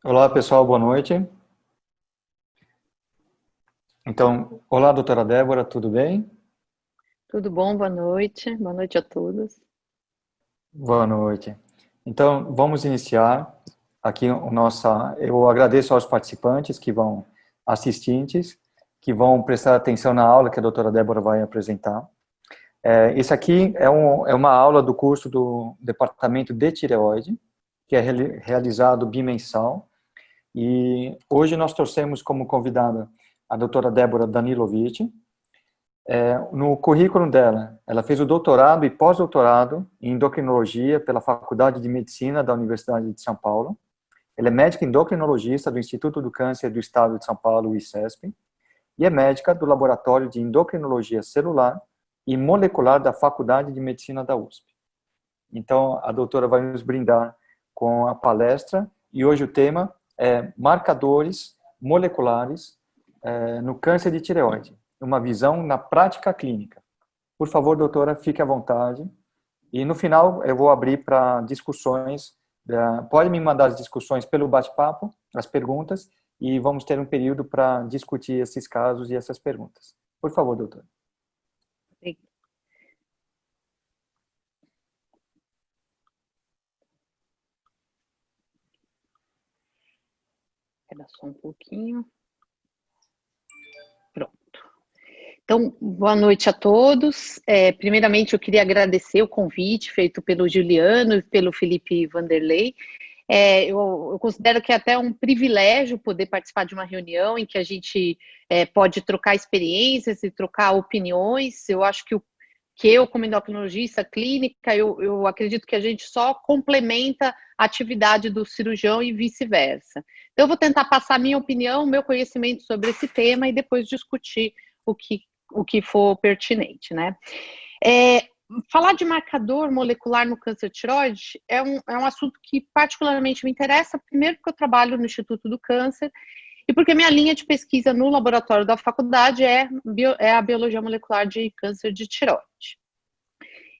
Olá, pessoal, boa noite. Então, olá, doutora Débora, tudo bem? Tudo bom? Boa noite a todos. Boa noite. Então, vamos iniciar aqui o nossa. Eu agradeço aos participantes que vão, assistentes, que vão prestar atenção na aula que a doutora Débora vai apresentar. Esse aqui é uma aula do curso do Departamento de Tireoide, que é realizado bimensal. E hoje nós trouxemos como convidada a doutora Débora Danilovic. No currículo dela, ela fez o doutorado e pós-doutorado em endocrinologia pela Faculdade de Medicina da Universidade de São Paulo. Ela é médica endocrinologista do Instituto do Câncer do Estado de São Paulo, ICESP, e é médica do Laboratório de Endocrinologia Celular e Molecular da Faculdade de Medicina da USP. Então, a doutora vai nos brindar com a palestra e hoje o tema é marcadores moleculares no câncer de tireoide, uma visão na prática clínica. Por favor, doutora, fique à vontade. E no final eu vou abrir para discussões. Pode me mandar as discussões pelo bate-papo, as perguntas, e vamos ter um período para discutir esses casos e essas perguntas. Por favor, doutora. Espera só um pouquinho. Pronto. Então, boa noite a todos. Primeiramente, eu queria agradecer o convite feito pelo Juliano e pelo Felipe Vanderlei. Eu considero que é até um privilégio poder participar de uma reunião em que a gente pode trocar experiências e trocar opiniões. Eu acho que eu, como endocrinologista clínica, eu acredito que a gente só complementa a atividade do cirurgião e vice-versa. Então, eu vou tentar passar a minha opinião, meu conhecimento sobre esse tema e depois discutir o que for pertinente, né? Falar de marcador molecular no câncer de tireoide é um assunto que particularmente me interessa, primeiro porque eu trabalho no Instituto do Câncer e porque minha linha de pesquisa no laboratório da faculdade é a biologia molecular de câncer de tireoide.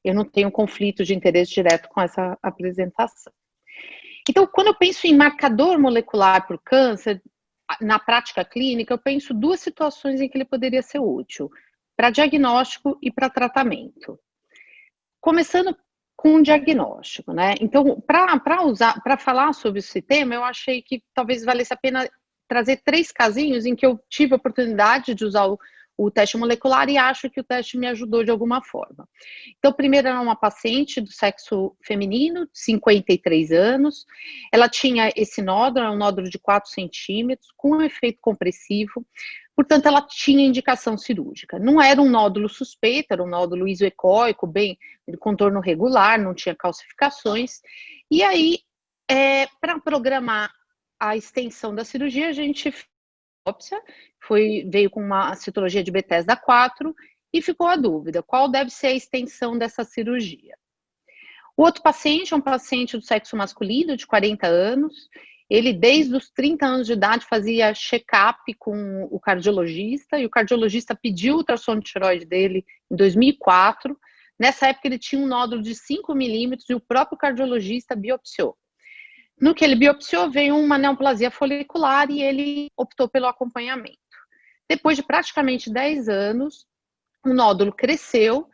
Eu não tenho conflito de interesse direto com essa apresentação. Então, quando eu penso em marcador molecular para o câncer, na prática clínica, eu penso duas situações em que ele poderia ser útil, para diagnóstico e para tratamento. Começando com o diagnóstico, né? Então, para falar sobre esse tema, eu achei que talvez valesse a pena trazer 3 casinhos em que eu tive a oportunidade de usar o teste molecular e acho que o teste me ajudou de alguma forma. Então, primeiro era uma paciente do sexo feminino, 53 anos, ela tinha esse nódulo, era um nódulo de 4 centímetros, com um efeito compressivo, portanto, ela tinha indicação cirúrgica. Não era um nódulo suspeito, era um nódulo isoecóico, bem, de contorno regular, não tinha calcificações. E aí, para programar a extensão da cirurgia, a gente fez a biópsia, veio com uma citologia de Bethesda 4 e ficou a dúvida, qual deve ser a extensão dessa cirurgia? O outro paciente é um paciente do sexo masculino, de 40 anos, ele, desde os 30 anos de idade, fazia check-up com o cardiologista, e o cardiologista pediu o ultrassom de tireoide dele em 2004. Nessa época, ele tinha um nódulo de 5 milímetros e o próprio cardiologista biopsiou. No que ele biopsiou, veio uma neoplasia folicular e ele optou pelo acompanhamento. Depois de praticamente 10 anos, o nódulo cresceu,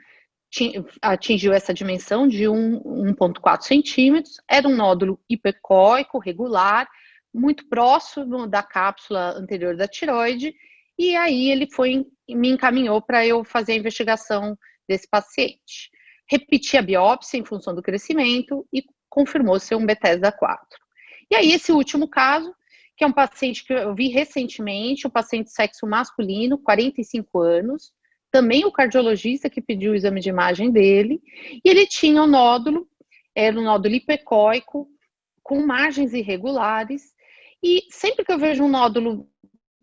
atingiu essa dimensão de 1,4 centímetros, era um nódulo hipercóico, regular, muito próximo da cápsula anterior da tireoide, e aí ele me encaminhou para eu fazer a investigação desse paciente. Repeti a biópsia em função do crescimento e confirmou ser um Bethesda 4. E aí esse último caso, que é um paciente que eu vi recentemente, um paciente de sexo masculino, 45 anos, também o cardiologista que pediu o exame de imagem dele, e ele tinha um nódulo, era um nódulo hipercóico, com margens irregulares, e sempre que eu vejo um nódulo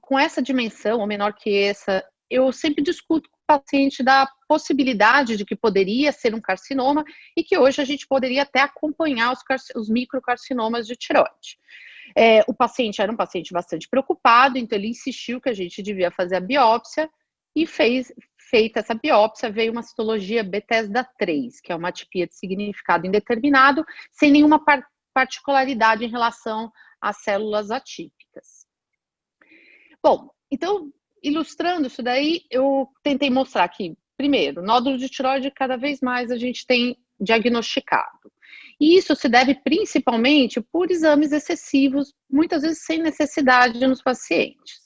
com essa dimensão, ou menor que essa, eu sempre discuto com o paciente da possibilidade de que poderia ser um carcinoma, e que hoje a gente poderia até acompanhar os microcarcinomas de tireoide. O paciente era um paciente bastante preocupado, então ele insistiu que a gente devia fazer a biópsia, e feita essa biópsia, veio uma citologia Bethesda 3, que é uma atipia de significado indeterminado, sem nenhuma particularidade em relação as células atípicas. Bom, então, ilustrando isso daí, eu tentei mostrar que, primeiro, nódulo de tireoide cada vez mais a gente tem diagnosticado. E isso se deve principalmente por exames excessivos, muitas vezes sem necessidade nos pacientes.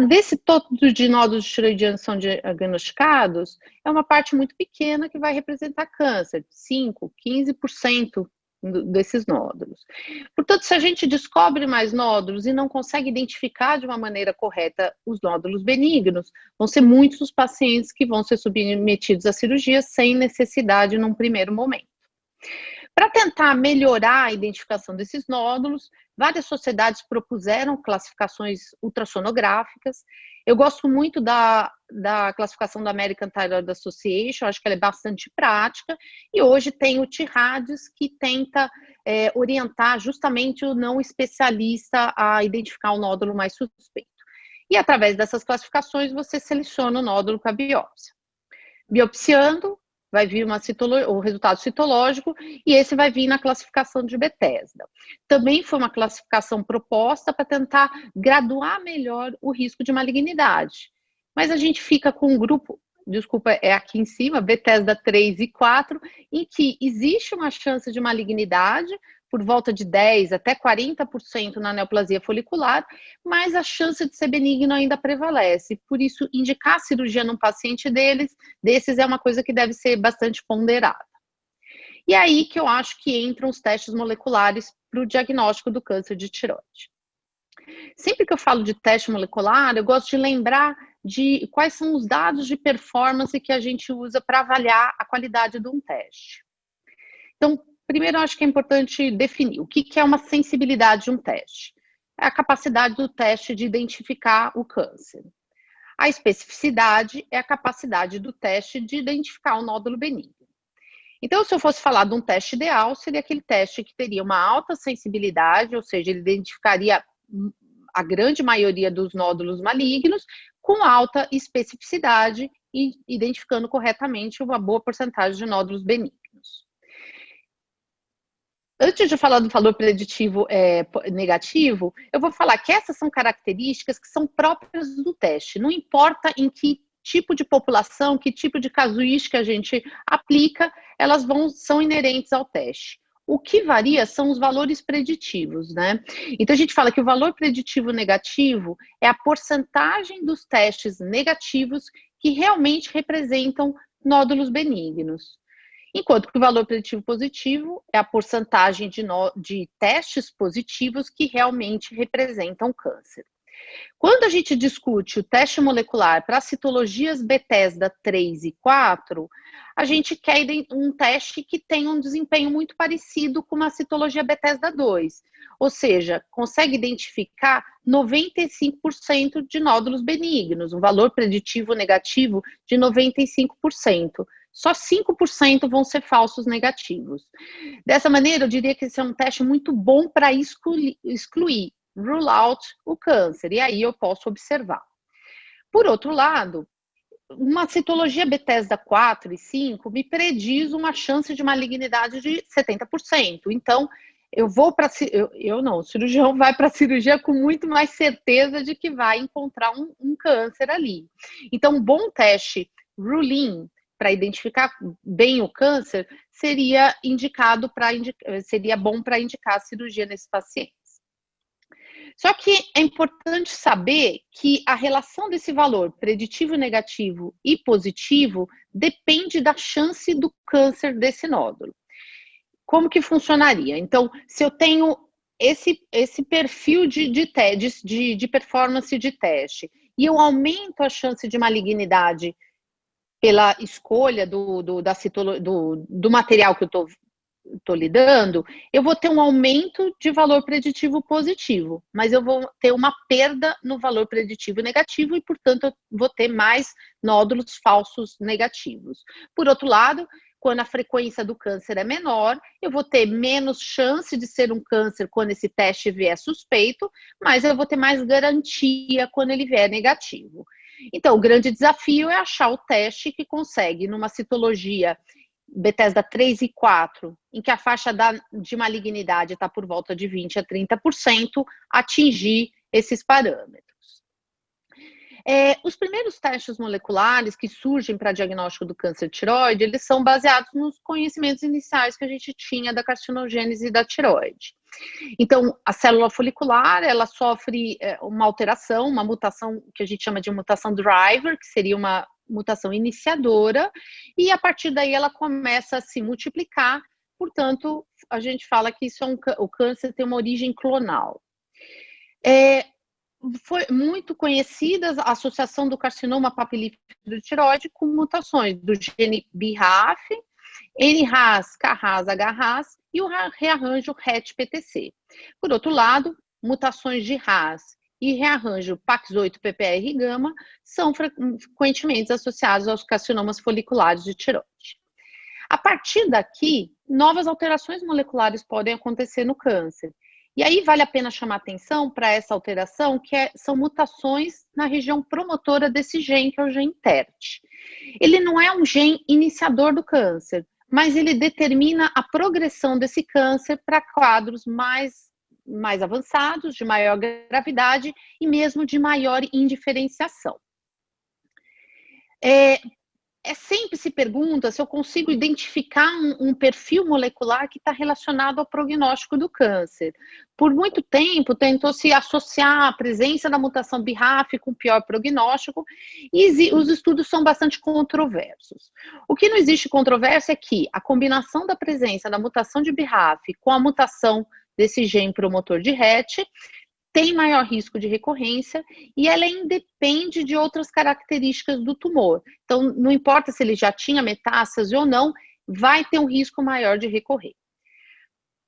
Desse todo de nódulos tireoidianos são diagnosticados, é uma parte muito pequena que vai representar câncer, 5, 15% desses nódulos. Portanto, se a gente descobre mais nódulos e não consegue identificar de uma maneira correta os nódulos benignos, vão ser muitos os pacientes que vão ser submetidos à cirurgia sem necessidade num primeiro momento. Para tentar melhorar a identificação desses nódulos, várias sociedades propuseram classificações ultrassonográficas. Eu gosto muito da classificação da American Thyroid Association, acho que ela é bastante prática, e hoje tem o TIRADS, que tenta orientar justamente o não especialista a identificar o nódulo mais suspeito. E através dessas classificações, você seleciona o nódulo com a biópsia. Biopsiando, vai vir o resultado citológico, e esse vai vir na classificação de Bethesda. Também foi uma classificação proposta para tentar graduar melhor o risco de malignidade. Mas a gente fica com um grupo, desculpa, é aqui em cima, Bethesda 3 e 4, em que existe uma chance de malignidade, por volta de 10% até 40% na neoplasia folicular, mas a chance de ser benigno ainda prevalece. Por isso, indicar cirurgia num paciente desses é uma coisa que deve ser bastante ponderada. E aí que eu acho que entram os testes moleculares para o diagnóstico do câncer de tireoide. Sempre que eu falo de teste molecular, eu gosto de lembrar de quais são os dados de performance que a gente usa para avaliar a qualidade de um teste. Então, primeiro, eu acho que é importante definir o que é uma sensibilidade de um teste. É a capacidade do teste de identificar o câncer. A especificidade é a capacidade do teste de identificar o nódulo benigno. Então, se eu fosse falar de um teste ideal, seria aquele teste que teria uma alta sensibilidade, ou seja, ele identificaria a grande maioria dos nódulos malignos, com alta especificidade e identificando corretamente uma boa porcentagem de nódulos benignos. Antes de falar do valor preditivo negativo, eu vou falar que essas são características que são próprias do teste. Não importa em que tipo de população, que tipo de casuística a gente aplica, elas são inerentes ao teste. O que varia são os valores preditivos, né? Então, a gente fala que o valor preditivo negativo é a porcentagem dos testes negativos que realmente representam nódulos benignos. Enquanto que o valor preditivo positivo é a porcentagem de testes positivos que realmente representam câncer. Quando a gente discute o teste molecular para citologias Bethesda 3 e 4, a gente quer um teste que tenha um desempenho muito parecido com uma citologia Bethesda 2, ou seja, consegue identificar 95% de nódulos benignos, um valor preditivo negativo de 95%. Só 5% vão ser falsos negativos. Dessa maneira, eu diria que esse é um teste muito bom para excluir, rule out o câncer, e aí eu posso observar. Por outro lado, uma citologia Bethesda 4 e 5 me prediz uma chance de malignidade de 70%. Então, o cirurgião vai para a cirurgia com muito mais certeza de que vai encontrar um câncer ali. Então, um bom teste rule-in para identificar bem o câncer seria bom para indicar a cirurgia nesses pacientes. Só que é importante saber que a relação desse valor preditivo negativo e positivo depende da chance do câncer desse nódulo. Como que funcionaria? Então, se eu tenho esse perfil de performance de teste e eu aumento a chance de malignidade pela escolha do material que eu estou lidando, eu vou ter um aumento de valor preditivo positivo, mas eu vou ter uma perda no valor preditivo negativo e, portanto, eu vou ter mais nódulos falsos negativos. Por outro lado, quando a frequência do câncer é menor, eu vou ter menos chance de ser um câncer quando esse teste vier suspeito, mas eu vou ter mais garantia quando ele vier negativo. Então, o grande desafio é achar o teste que consegue, numa citologia Bethesda 3 e 4, em que a faixa de malignidade está por volta de 20% a 30%, atingir esses parâmetros. Os primeiros testes moleculares que surgem para diagnóstico do câncer de tireoide, eles são baseados nos conhecimentos iniciais que a gente tinha da carcinogênese da tireoide. Então, a célula folicular, ela sofre uma alteração, uma mutação que a gente chama de mutação driver, que seria uma mutação iniciadora, e a partir daí ela começa a se multiplicar, portanto, a gente fala que isso o câncer tem uma origem clonal. Foi muito conhecida a associação do carcinoma papilífero de tireoide com mutações do gene BRAF, NRAS, KRAS, HRAS e o rearranjo RET-PTC. Por outro lado, mutações de RAS e rearranjo PAX8-PPR-gama são frequentemente associados aos carcinomas foliculares de tireoide. A partir daqui, novas alterações moleculares podem acontecer no câncer. E aí vale a pena chamar atenção para essa alteração, que são mutações na região promotora desse gene, que é o gene TERT. Ele não é um gene iniciador do câncer, mas ele determina a progressão desse câncer para quadros mais avançados, de maior gravidade e mesmo de maior indiferenciação. Sempre se pergunta se eu consigo identificar um perfil molecular que está relacionado ao prognóstico do câncer. Por muito tempo, tentou se associar a presença da mutação BRAF com pior prognóstico, e os estudos são bastante controversos. O que não existe controvérsia é que a combinação da presença da mutação de BRAF com a mutação desse gene promotor de RET tem maior risco de recorrência e ela independe de outras características do tumor. Então, não importa se ele já tinha metástase ou não, vai ter um risco maior de recorrer.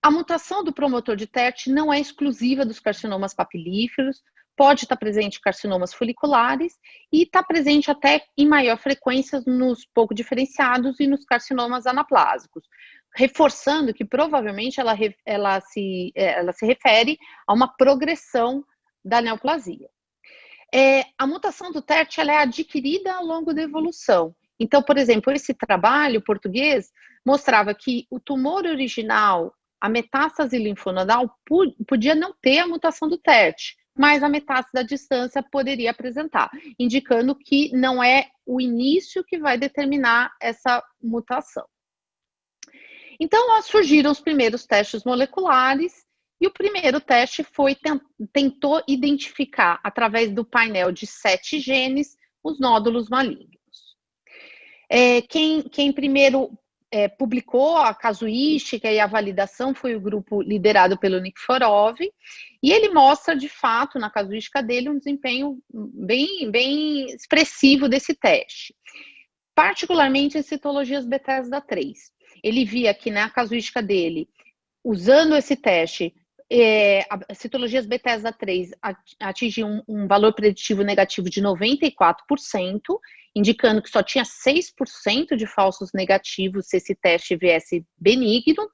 A mutação do promotor de TERT não é exclusiva dos carcinomas papilíferos, pode estar presente em carcinomas foliculares e está presente até em maior frequência nos pouco diferenciados e nos carcinomas anaplásicos, reforçando que provavelmente ela se refere a uma progressão da neoplasia. A mutação do TERT ela é adquirida ao longo da evolução. Então, por exemplo, esse trabalho português mostrava que o tumor original, a metástase linfonodal, podia não ter a mutação do TERT, mas a metástase da distância poderia apresentar, indicando que não é o início que vai determinar essa mutação. Então, surgiram os primeiros testes moleculares, e o primeiro teste tentou identificar, através do painel de 7 genes, os nódulos malignos. Quem primeiro publicou a casuística e a validação foi o grupo liderado pelo Nikiforov, e ele mostra, de fato, na casuística dele, um desempenho bem expressivo desse teste, particularmente em citologias Bethesda 3. Ele via que na casuística dele, usando esse teste, as citologias Bethesda 3 atingiam um valor preditivo negativo de 94%, indicando que só tinha 6% de falsos negativos se esse teste viesse benigno,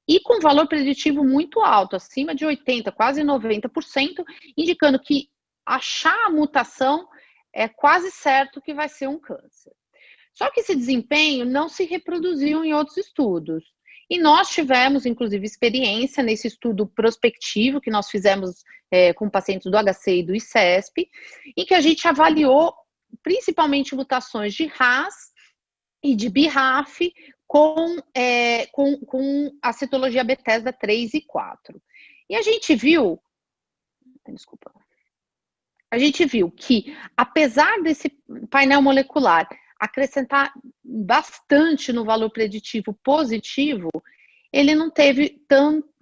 e com valor preditivo muito alto, acima de 80%, quase 90%, indicando que achar a mutação é quase certo que vai ser um câncer. Só que esse desempenho não se reproduziu em outros estudos. E nós tivemos, inclusive, experiência nesse estudo prospectivo que nós fizemos com pacientes do HC e do ICESP, em que a gente avaliou principalmente mutações de RAS e de BRAF com a citologia Bethesda 3 e 4. E a gente viu que, apesar desse painel molecular acrescentar bastante no valor preditivo positivo, ele não teve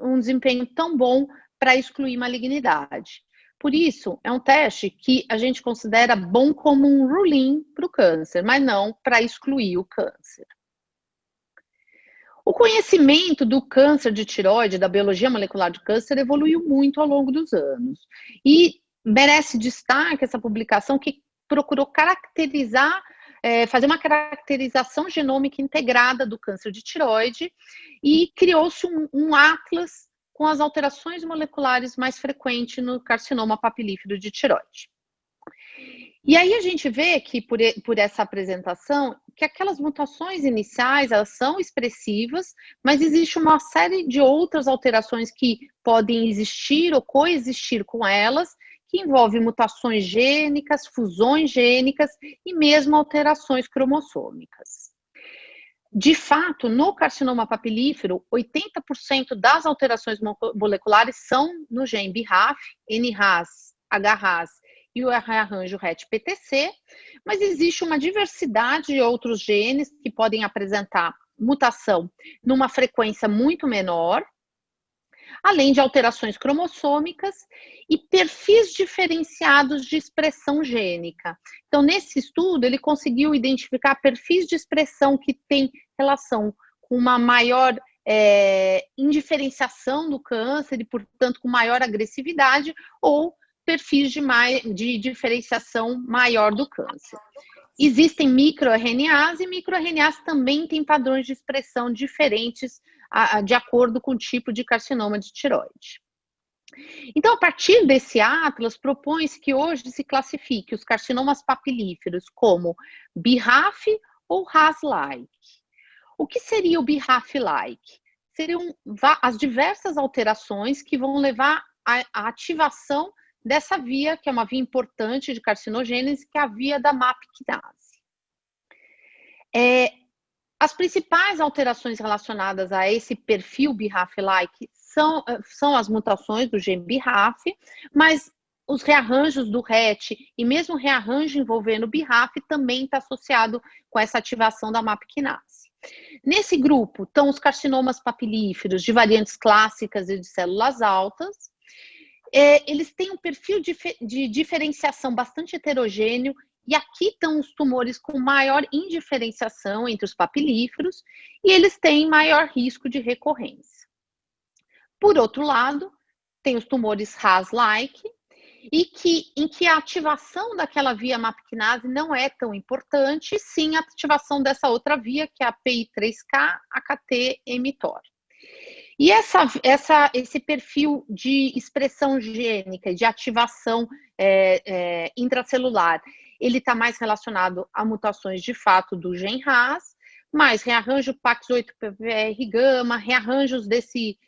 um desempenho tão bom para excluir malignidade. Por isso, é um teste que a gente considera bom como um rule-in para o câncer, mas não para excluir o câncer. O conhecimento do câncer de tireoide, da biologia molecular de câncer, evoluiu muito ao longo dos anos. E merece destaque essa publicação que procurou caracterizar, fazer uma caracterização genômica integrada do câncer de tireoide e criou-se um atlas com as alterações moleculares mais frequentes no carcinoma papilífero de tireoide. E aí a gente vê que, por essa apresentação, que aquelas mutações iniciais, elas são expressivas, mas existe uma série de outras alterações que podem existir ou coexistir com elas, que envolvem mutações gênicas, fusões gênicas e mesmo alterações cromossômicas. De fato, no carcinoma papilífero, 80% das alterações moleculares são no gene BRAF, NRAS, HRAS e o rearranjo RET-PTC, mas existe uma diversidade de outros genes que podem apresentar mutação numa frequência muito menor, além de alterações cromossômicas e perfis diferenciados de expressão gênica. Então, nesse estudo, ele conseguiu identificar perfis de expressão que têm relação com uma maior indiferenciação do câncer e, portanto, com maior agressividade, ou perfis de diferenciação maior do câncer. Existem microRNAs e microRNAs também têm padrões de expressão diferentes de acordo com o tipo de carcinoma de tireoide. Então, a partir desse atlas, propõe-se que hoje se classifique os carcinomas papilíferos como BRAF ou RAS-like. O que seria o BRAF-like? Seriam as diversas alterações que vão levar à ativação dessa via, que é uma via importante de carcinogênese, que é a via da MAP kinase. As principais alterações relacionadas a esse perfil BRAF-like são as mutações do gene BRAF, mas os rearranjos do RET e mesmo o rearranjo envolvendo o BRAF também está associado com essa ativação da MAP kinase. Nesse grupo estão os carcinomas papilíferos de variantes clássicas e de células altas. Eles têm um perfil de diferenciação bastante heterogêneo, e aqui estão os tumores com maior indiferenciação entre os papilíferos, e eles têm maior risco de recorrência. Por outro lado, tem os tumores RAS-like, em que a ativação daquela via MAP kinase não é tão importante, sim a ativação dessa outra via, que é a PI3K, AKT, mTOR. E esse perfil de expressão gênica, de ativação intracelular, ele está mais relacionado a mutações de fato do gene RAS, mas rearranjo PAX8-PVR-gama, rearranjos desse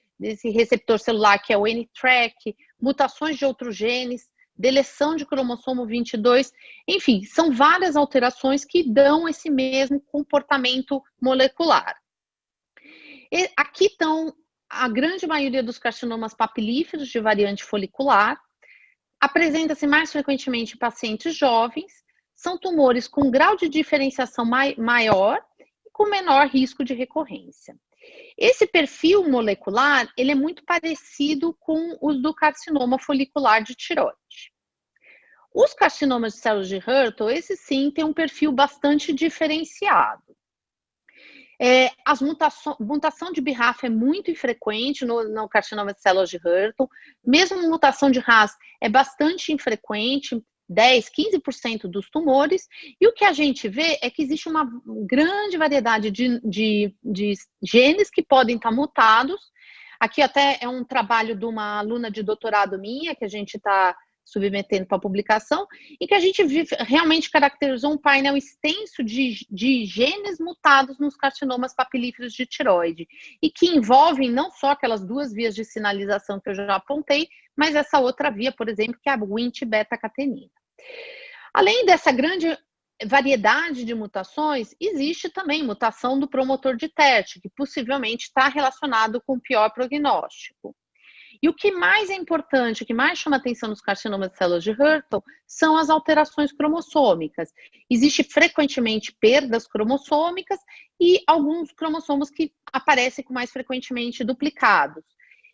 receptor celular que é o NTRK, mutações de outros genes, deleção de cromossomo 22, enfim, são várias alterações que dão esse mesmo comportamento molecular. E aqui estão a grande maioria dos carcinomas papilíferos de variante folicular, apresenta-se mais frequentemente em pacientes jovens, são tumores com grau de diferenciação maior e com menor risco de recorrência. Esse perfil molecular, ele é muito parecido com os do carcinoma folicular de tireoide. Os carcinomas de células de Hürthle, esses sim, têm um perfil bastante diferenciado. A mutação de BRAF é muito infrequente no carcinoma de células de Hürthle, mesmo a mutação de RAS é bastante infrequente, 10, 15% dos tumores, e o que a gente vê é que existe uma grande variedade de genes que podem estar mutados. Aqui até é um trabalho de uma aluna de doutorado minha, que a gente está submetendo para publicação, e que a gente realmente caracterizou um painel extenso de genes mutados nos carcinomas papilíferos de tireoide, e que envolvem não só aquelas duas vias de sinalização que eu já apontei, mas essa outra via, por exemplo, que é a Wnt-beta-catenina. Além dessa grande variedade de mutações, existe também mutação do promotor de TERT, que possivelmente está relacionado com pior prognóstico. E o que mais é importante, o que mais chama atenção nos carcinomas de células de Hürthle são as alterações cromossômicas. Existe frequentemente perdas cromossômicas e alguns cromossomos que aparecem com mais frequentemente duplicados.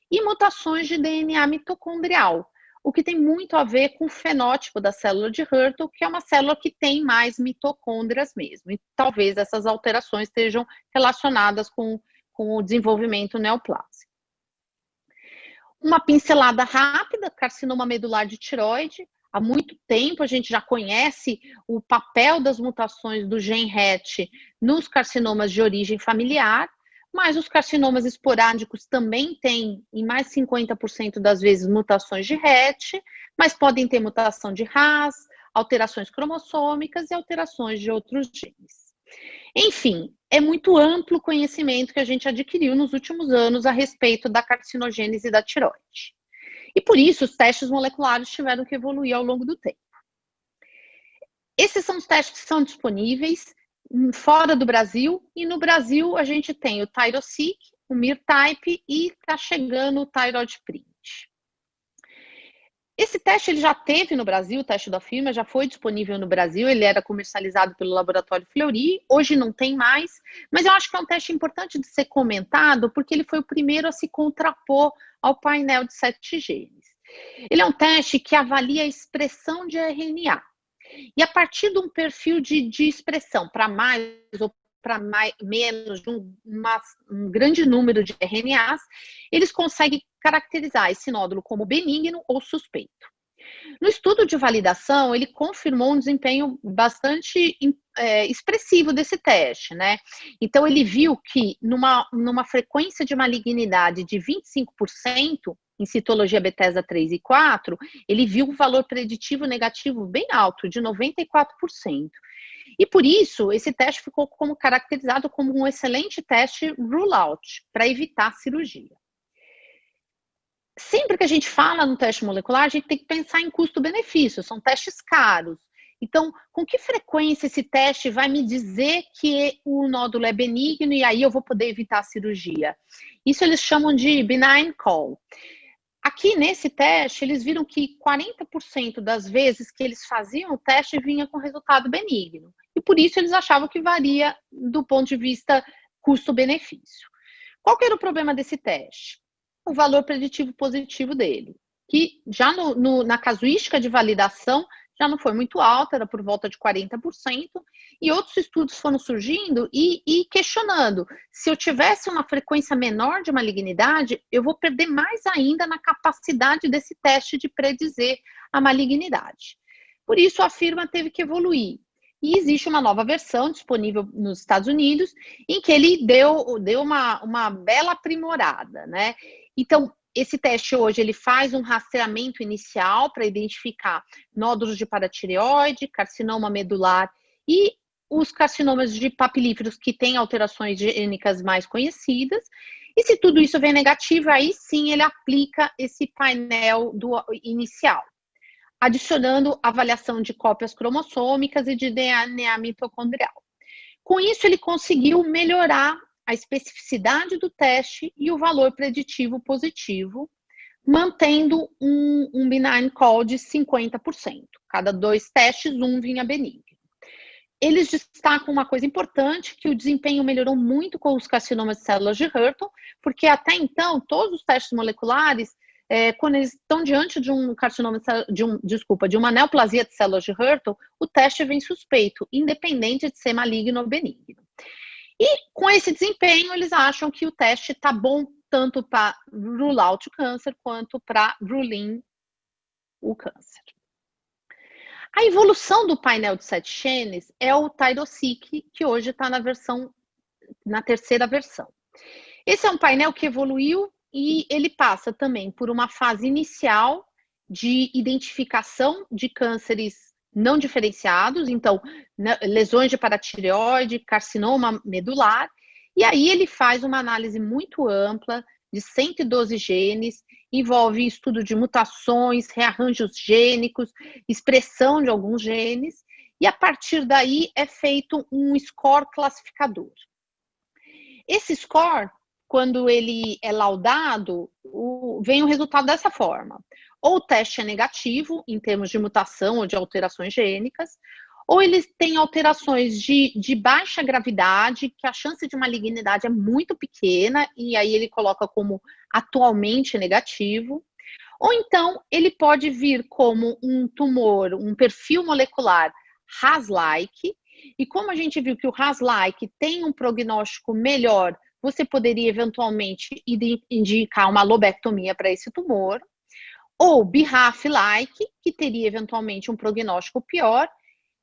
E mutações de DNA mitocondrial, o que tem muito a ver com o fenótipo da célula de Hürthle, que é uma célula que tem mais mitocôndrias mesmo. E talvez essas alterações estejam relacionadas com o desenvolvimento neoplásico. Uma pincelada rápida, carcinoma medular de tireoide. Há muito tempo a gente já conhece o papel das mutações do gene RET nos carcinomas de origem familiar, mas os carcinomas esporádicos também têm, em mais de 50% das vezes, mutações de RET, mas podem ter mutação de RAS, alterações cromossômicas e alterações de outros genes. Enfim, é muito amplo o conhecimento que a gente adquiriu nos últimos anos a respeito da carcinogênese da tireoide. E por isso os testes moleculares tiveram que evoluir ao longo do tempo. Esses são os testes que são disponíveis fora do Brasil, e no Brasil a gente tem o ThyroSeq, o MirType e está chegando o ThyroidPrint. Esse teste ele já teve no Brasil, o teste da firma já foi disponível no Brasil, ele era comercializado pelo laboratório Fleury, hoje não tem mais, mas eu acho que é um teste importante de ser comentado, porque ele foi o primeiro a se contrapor ao painel de 7 genes. Ele é um teste que avalia a expressão de RNA, e a partir de um perfil de expressão para mais ou para menos de um grande número de RNAs, eles conseguem caracterizar esse nódulo como benigno ou suspeito. No estudo de validação, ele confirmou um desempenho bastante expressivo desse teste, né? Então, ele viu que numa frequência de malignidade de 25%, em citologia Bethesda 3 e 4, ele viu um valor preditivo negativo bem alto, de 94%. E por isso, esse teste ficou caracterizado como um excelente teste rule-out, para evitar cirurgia. Sempre que a gente fala no teste molecular, a gente tem que pensar em custo-benefício, são testes caros. Então, com que frequência esse teste vai me dizer que o nódulo é benigno e aí eu vou poder evitar a cirurgia? Isso eles chamam de benign call. Aqui nesse teste, eles viram que 40% das vezes que eles faziam o teste vinha com resultado benigno. E por isso eles achavam que varia do ponto de vista custo-benefício. Qual que era o problema desse teste? O valor preditivo positivo dele, que já na casuística de validação já não foi muito alta, era por volta de 40%, e outros estudos foram surgindo e questionando, se eu tivesse uma frequência menor de malignidade, eu vou perder mais ainda na capacidade desse teste de predizer a malignidade. Por isso, a firma teve que evoluir. E existe uma nova versão disponível nos Estados Unidos, em que ele deu uma bela aprimorada, né? Então, esse teste hoje, ele faz um rastreamento inicial para identificar nódulos de paratireoide, carcinoma medular e os carcinomas de papilíferos que têm alterações gênicas mais conhecidas. E se tudo isso vem negativo, aí sim ele aplica esse painel inicial, adicionando avaliação de cópias cromossômicas e de DNA mitocondrial. Com isso, ele conseguiu melhorar a especificidade do teste e o valor preditivo positivo, mantendo um benign call de 50%. Cada 2 testes, um vinha benigno. Eles destacam uma coisa importante, que o desempenho melhorou muito com os carcinomas de células de Hürten, porque até então, todos os testes moleculares, quando eles estão diante de um carcinoma, de uma neoplasia de células de Hürten, o teste vem suspeito, independente de ser maligno ou benigno. E com esse desempenho, eles acham que o teste está bom tanto para rule out o câncer, quanto para rule in o câncer. A evolução do painel de 7 genes é o ThyroSeq, que hoje está na terceira versão. Esse é um painel que evoluiu e ele passa também por uma fase inicial de identificação de cânceres não diferenciados, então lesões de paratireoide, carcinoma medular, e aí ele faz uma análise muito ampla de 112 genes, envolve estudo de mutações, rearranjos gênicos, expressão de alguns genes, e a partir daí é feito um score classificador. Esse score, quando ele é laudado, vem o resultado dessa forma. Ou o teste é negativo, em termos de mutação ou de alterações gênicas, ou eles têm alterações de baixa gravidade, que a chance de malignidade é muito pequena, e aí ele coloca como atualmente negativo. Ou então, ele pode vir como um tumor, um perfil molecular RAS-like, e como a gente viu que o RAS-like tem um prognóstico melhor, você poderia eventualmente indicar uma lobectomia para esse tumor. Ou BRAF-like, que teria eventualmente um prognóstico pior,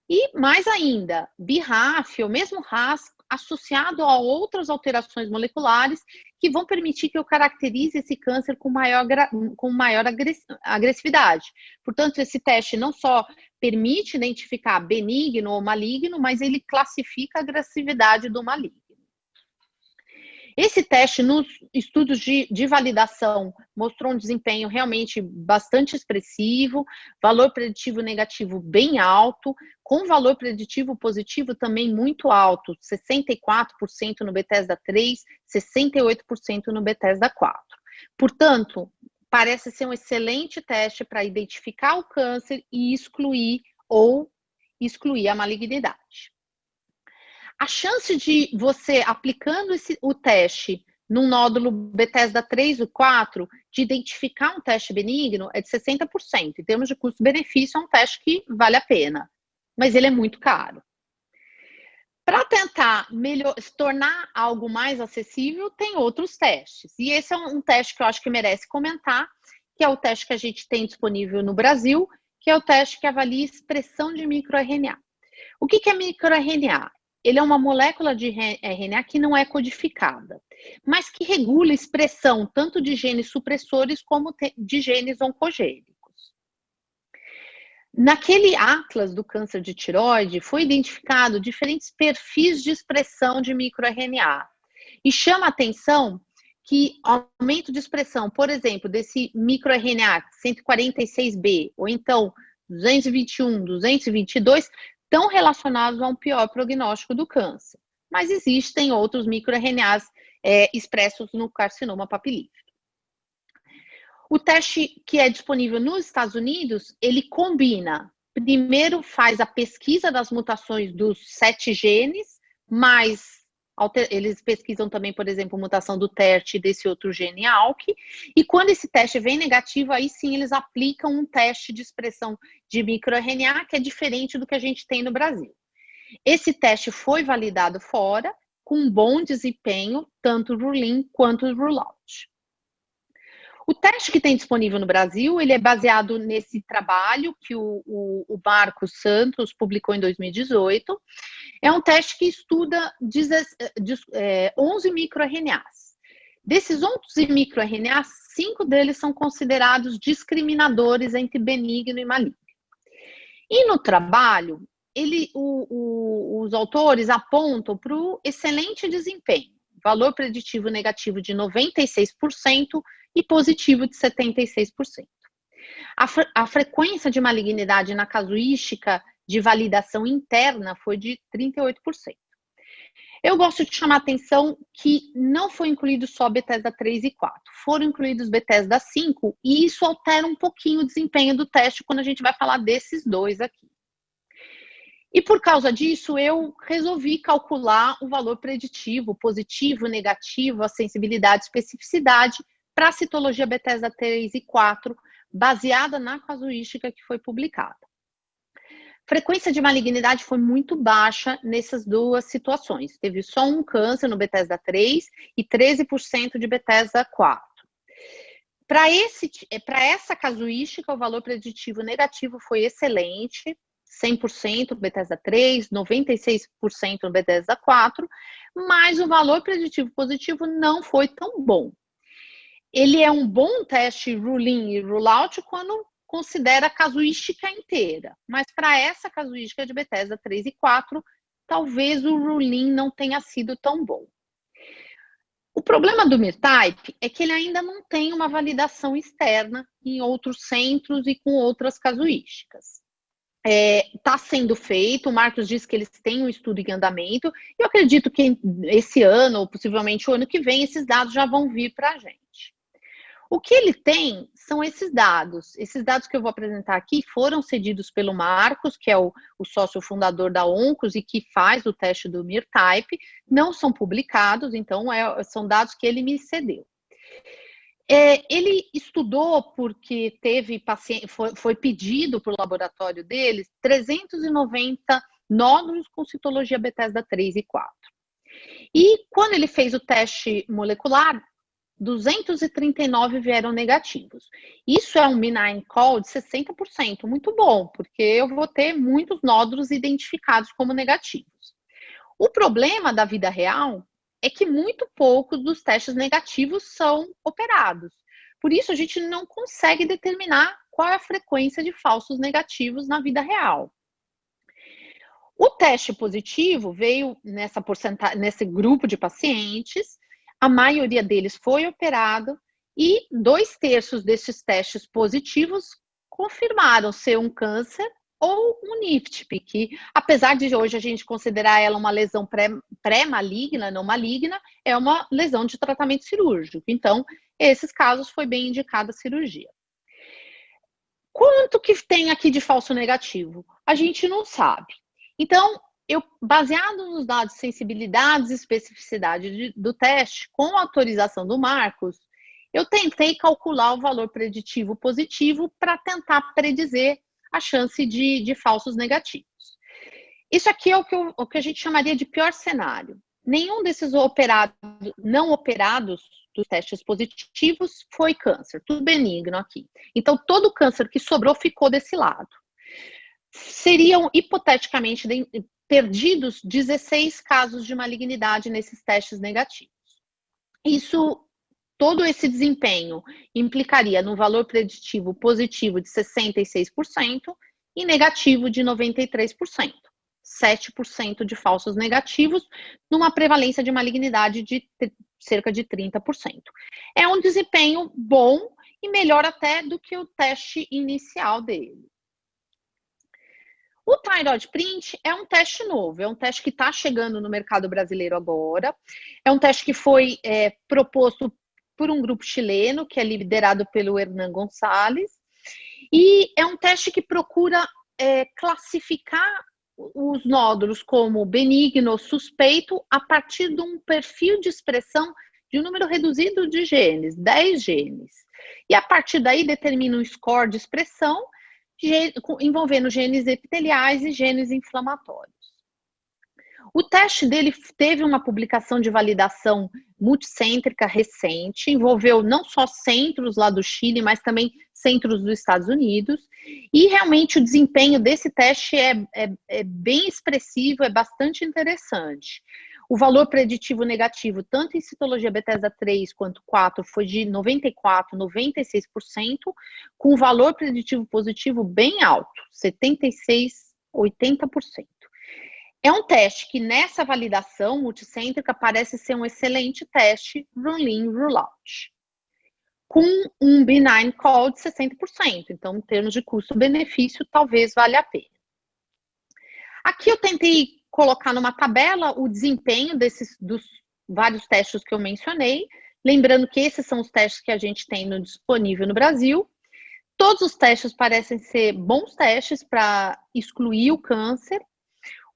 e mais ainda, BRAF ou mesmo RAS associado a outras alterações moleculares que vão permitir que eu caracterize esse câncer com maior agressividade. Portanto, esse teste não só permite identificar benigno ou maligno, mas ele classifica a agressividade do maligno. Esse teste, nos estudos de validação, mostrou um desempenho realmente bastante expressivo, valor preditivo negativo bem alto, com valor preditivo positivo também muito alto, 64% no Bethesda 3, 68% no Bethesda 4. Portanto, parece ser um excelente teste para identificar o câncer e excluir a malignidade. A chance de você, aplicando o teste num nódulo Bethesda 3 ou 4, de identificar um teste benigno é de 60%. Em termos de custo-benefício, é um teste que vale a pena, mas ele é muito caro. Para tentar tornar algo mais acessível, tem outros testes. E esse é um teste que eu acho que merece comentar, que é o teste que a gente tem disponível no Brasil, que é o teste que avalia expressão de microRNA. O que é microRNA? Ele é uma molécula de RNA que não é codificada, mas que regula a expressão tanto de genes supressores como de genes oncogênicos. Naquele atlas do câncer de tireoide, foi identificado diferentes perfis de expressão de microRNA. E chama a atenção que aumento de expressão, por exemplo, desse microRNA 146B, ou então 221, 222, estão relacionados a um pior prognóstico do câncer. Mas existem outros microRNAs expressos no carcinoma papilífero. O teste que é disponível nos Estados Unidos, ele combina, primeiro faz a pesquisa das mutações dos 7 genes, mas eles pesquisam também, por exemplo, a mutação do TERT e desse outro gene ALK, e quando esse teste vem negativo, aí sim eles aplicam um teste de expressão de microRNA, que é diferente do que a gente tem no Brasil. Esse teste foi validado fora, com bom desempenho, tanto rule-in quanto rule-out. O teste que tem disponível no Brasil, ele é baseado nesse trabalho que o Marcos Santos publicou em 2018. É um teste que estuda 11 microRNAs. Desses 11 microRNAs, 5 deles são considerados discriminadores entre benigno e maligno. E no trabalho, os autores apontam para o excelente desempenho, valor preditivo negativo de 96% e positivo de 76%. A frequência de malignidade na casuística de validação interna foi de 38%. Eu gosto de chamar a atenção que não foi incluído só Bethesda 3 e 4, foram incluídos Bethesda 5, e isso altera um pouquinho o desempenho do teste quando a gente vai falar desses dois aqui. E por causa disso, eu resolvi calcular o valor preditivo, positivo, negativo, a sensibilidade e especificidade para a citologia Bethesda 3 e 4, baseada na casuística que foi publicada. Frequência de malignidade foi muito baixa nessas duas situações. Teve só um câncer no Bethesda 3 e 13% de Bethesda 4. Para essa casuística, o valor preditivo negativo foi excelente, 100% no Bethesda 3, 96% no Bethesda 4, mas o valor preditivo positivo não foi tão bom. Ele é um bom teste rule-in e rule-out quando considera a casuística inteira, mas para essa casuística de Bethesda 3 e 4, talvez o rule-in não tenha sido tão bom. O problema do MIRType é que ele ainda não tem uma validação externa em outros centros e com outras casuísticas. Está sendo feito, o Marcos disse que eles têm um estudo em andamento, e eu acredito que esse ano, ou possivelmente o ano que vem, esses dados já vão vir para a gente. O que ele tem são esses dados que eu vou apresentar aqui foram cedidos pelo Marcos, que é o sócio fundador da Oncos e que faz o teste do MIRType, não são publicados, então são dados que ele me cedeu. Ele estudou porque teve paciente, foi pedido para o laboratório deles 390 nódulos com citologia Bethesda 3 e 4. E quando ele fez o teste molecular, 239 vieram negativos. Isso é um MinION call de 60%, muito bom, porque eu vou ter muitos nódulos identificados como negativos. O problema da vida real é que muito poucos dos testes negativos são operados. Por isso, a gente não consegue determinar qual é a frequência de falsos negativos na vida real. O teste positivo veio nessa porcentagem, nesse grupo de pacientes, a maioria deles foi operado e 2/3 desses testes positivos confirmaram ser um câncer ou um NIFTP, que apesar de hoje a gente considerar ela uma lesão pré-maligna, não maligna, é uma lesão de tratamento cirúrgico. Então, esses casos foi bem indicada a cirurgia. Quanto que tem aqui de falso negativo? A gente não sabe. Então, baseado nos dados de sensibilidade e especificidade do teste, com a autorização do Marcos, eu tentei calcular o valor preditivo positivo para tentar predizer a chance de falsos negativos. Isso aqui é o que a gente chamaria de pior cenário. Nenhum desses não operados dos testes positivos foi câncer, tudo benigno aqui. Então, todo o câncer que sobrou ficou desse lado. Seriam, hipoteticamente, perdidos 16 casos de malignidade nesses testes negativos. Todo esse desempenho implicaria no valor preditivo positivo de 66% e negativo de 93%. 7% de falsos negativos, numa prevalência de malignidade de cerca de 30%. É um desempenho bom e melhor até do que o teste inicial dele. O Thyroid Print é um teste novo, é um teste que está chegando no mercado brasileiro agora, é um teste que foi proposto por um grupo chileno, que é liderado pelo Hernan Gonçalves, e é um teste que procura classificar os nódulos como benigno ou suspeito a partir de um perfil de expressão de um número reduzido de genes, 10 genes. E a partir daí determina um score de expressão envolvendo genes epiteliais e genes inflamatórios. O teste dele teve uma publicação de validação multicêntrica recente, envolveu não só centros lá do Chile, mas também centros dos Estados Unidos, e realmente o desempenho desse teste é bem expressivo, é bastante interessante. O valor preditivo negativo, tanto em citologia Bethesda 3 quanto 4, foi de 94%, 96%, com o valor preditivo positivo bem alto, 76%, 80%. É um teste que nessa validação multicêntrica parece ser um excelente teste rule-in, rule-out, com um benign call de 60%. Então, em termos de custo-benefício, talvez valha a pena. Aqui eu tentei colocar numa tabela o desempenho dos vários testes que eu mencionei, lembrando que esses são os testes que a gente tem disponível no Brasil. Todos os testes parecem ser bons testes para excluir o câncer.